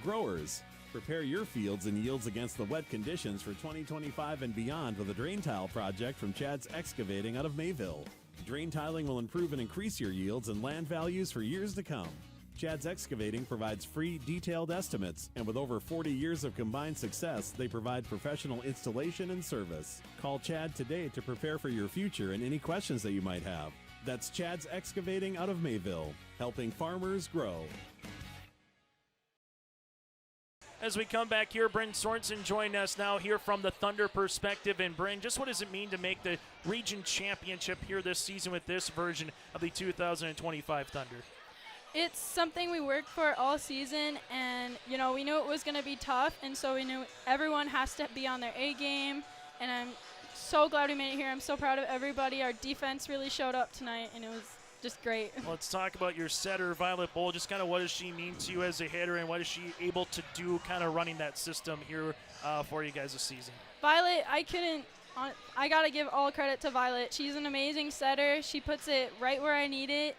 Growers, prepare your fields and yields against the wet conditions for 2025 and beyond with a drain tile project from Chad's Excavating out of Mayville. Drain tiling will improve and increase your yields and land values for years to come. Chad's Excavating provides free, detailed estimates, and with over 40 years of combined success, they provide professional installation and service. Call Chad today to prepare for your future and any questions that you might have. That's Chad's Excavating out of Mayville, helping farmers grow. As we come back here, Bryn Sorensen joining us now here from the Thunder perspective. And Bryn, just what does it mean to make the region championship here this season with this version of the 2025 Thunder? It's something we worked for all season, and you know, we knew it was going to be tough, and so we knew everyone has to be on their A game, and I'm so glad we made it here. I'm so proud of everybody. Our defense really showed up tonight, and it was just great. Well, let's talk about your setter, Violet Bull. Just kind of what does she mean to you as a hitter, and what is she able to do kind of running that system here for you guys this season? Violet, I got to give all credit to Violet. She's an amazing setter. She puts it right where I need it.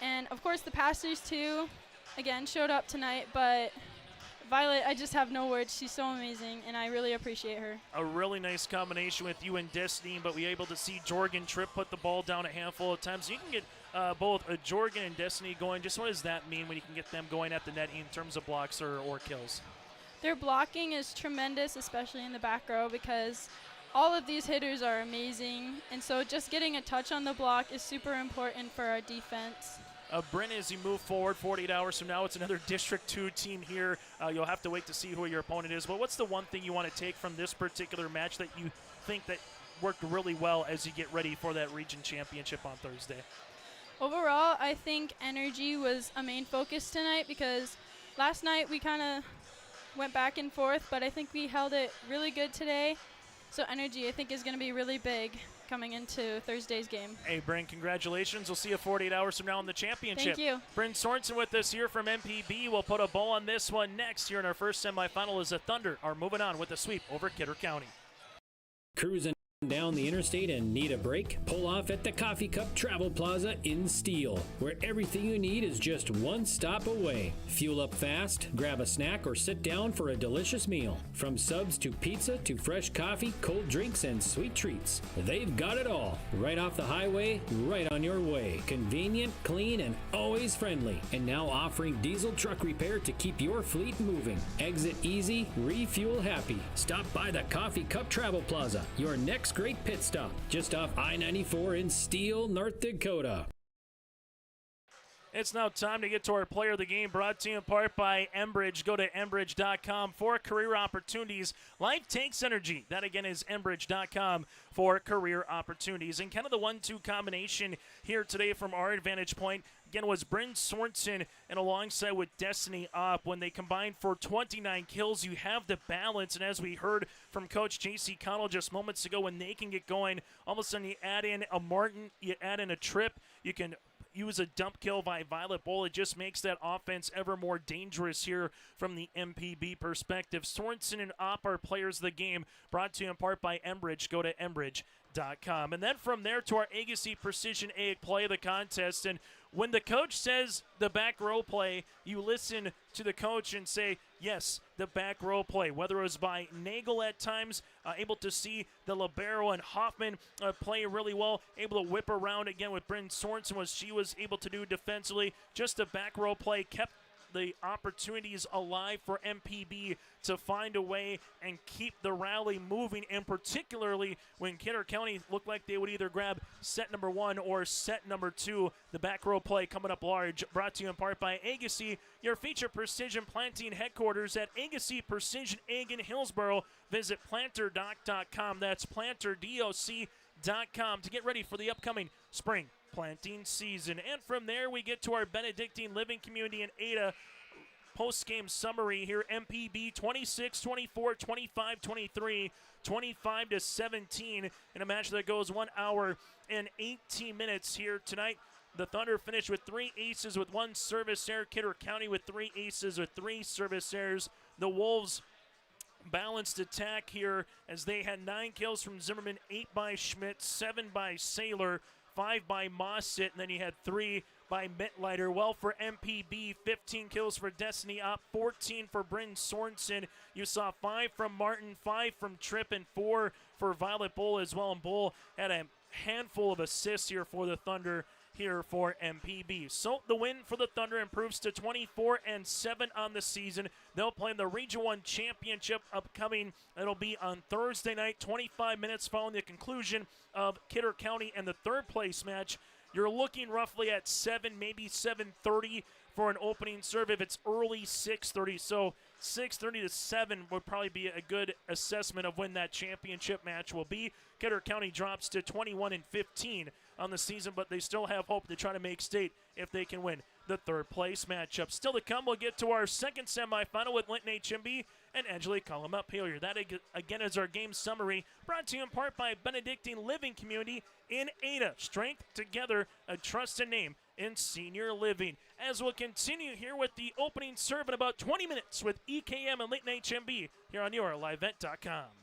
And, of course, the passers, too, again, showed up tonight. But Violet, I just have no words. She's so amazing, and I really appreciate her. A really nice combination with you and Destiny, but we able to see Jorgen Tripp put the ball down a handful of times. You can get both Jorgen and Destiny going. Just what does that mean when you can get them going at the net in terms of blocks or kills? Their blocking is tremendous, especially in the back row, because all of these hitters are amazing. And so just getting a touch on the block is super important for our defense. Bryn, as you move forward 48 hours from now, it's another District 2 team here. You'll have to wait to see who your opponent is. But what's the one thing you want to take from this particular match that you think that worked really well as you get ready for that region championship on Thursday? Overall, I think energy was a main focus tonight, because last night we kind of went back and forth, but I think we held it really good today. So energy, I think, is going to be really big coming into Thursday's game. Hey, Bryn, congratulations. We'll see you 48 hours from now in the championship. Thank you. Bryn Sorensen with us here from MPB. We'll put a bow on this one next here in our first semifinal as the Thunder are moving on with a sweep over Kidder County. Cruising down the interstate and need a break? Pull off at the Coffee Cup Travel Plaza in Steele, where everything you need is just one stop away. Fuel up fast, grab a snack, or sit down for a delicious meal. From subs to pizza to fresh coffee, cold drinks, and sweet treats. They've got it all. Right off the highway, right on your way. Convenient, clean, and always friendly. And now offering diesel truck repair to keep your fleet moving. Exit easy, refuel happy. Stop by the Coffee Cup Travel Plaza, your next great pit stop, just off I-94 in Steele, North Dakota. It's now time to get to our player of the game, brought to you in part by Enbridge. Go to Enbridge.com for career opportunities. Life takes energy. That, again, is Enbridge.com for career opportunities. And kind of the 1-2 combination here today from our vantage point, again, was Bryn Sorensen and alongside with Destiny Opp. When they combined for 29 kills, you have the balance. And as we heard from Coach J.C. Connell just moments ago, when they can get going, all of a sudden you add in a Martin, you add in a Tripp, you can use a dump kill by Violet Bull. It just makes that offense ever more dangerous here from the MPB perspective. Sorensen and Opp are players of the game, brought to you in part by Enbridge. Go to Enbridge.com. And then from there to our Agassiz Precision Egg play of the contest. And when the coach says the back row play, you listen to the coach and say, yes, the back row play. Whether it was by Nagel at times, able to see the libero and Hoffman play really well, able to whip around again with Bryn Sorensen, what she was able to do defensively. Just a back row play kept the opportunities alive for MPB to find a way and keep the rally moving, and particularly when Kidder County looked like they would either grab set number 1 or set number 2. The back row play coming up large, brought to you in part by Agassiz, your feature precision planting headquarters at Agassiz Precision Egg in Hillsboro. Visit planterdoc.com. That's planterdoc.com to get ready for the upcoming spring planting season. And from there we get to our Benedictine Living Community in Ada post-game summary here. MPB 26-24, 25-23, 25-17 in a match that goes 1 hour and 18 minutes here tonight. The Thunder finished with 3 aces with 1 service error. Kidder County with 3 aces with 3 service errors. The Wolves balanced attack here as they had 9 kills from Zimmerman, 8 by Schmidt, 7 by Saylor, 5 by Mosset, and then you had 3 by Mittleiter. Well, for MPB, 15 kills for Destiny Opp, 14 for Bryn Sorensen. You saw 5 from Martin, 5 from Tripp, and 4 for Violet Bull as well. And Bull had a handful of assists here for the Thunder here for MPB. So the win for the Thunder improves to 24-7 on the season. They'll play in the Region 1 Championship upcoming. It'll be on Thursday night, 25 minutes following the conclusion of Kidder County and the third place match. You're looking roughly at 7, maybe 7:30 for an opening serve. If it's early, 6:30. So 6:30 to 7 would probably be a good assessment of when that championship match will be. Kidder County drops to 21-15 on the season, but they still have hope to try to make state if they can win the third place matchup. Still to come, we'll get to our second semifinal with Linton HMB and Angelique Column-Up-Hillier. That again is our game summary, brought to you in part by Benedictine Living Community in Ada. Strength together, a trusted name in senior living. As we'll continue here with the opening serve in about 20 minutes with EKM and Linton HMB here on YourLiveEvent.com.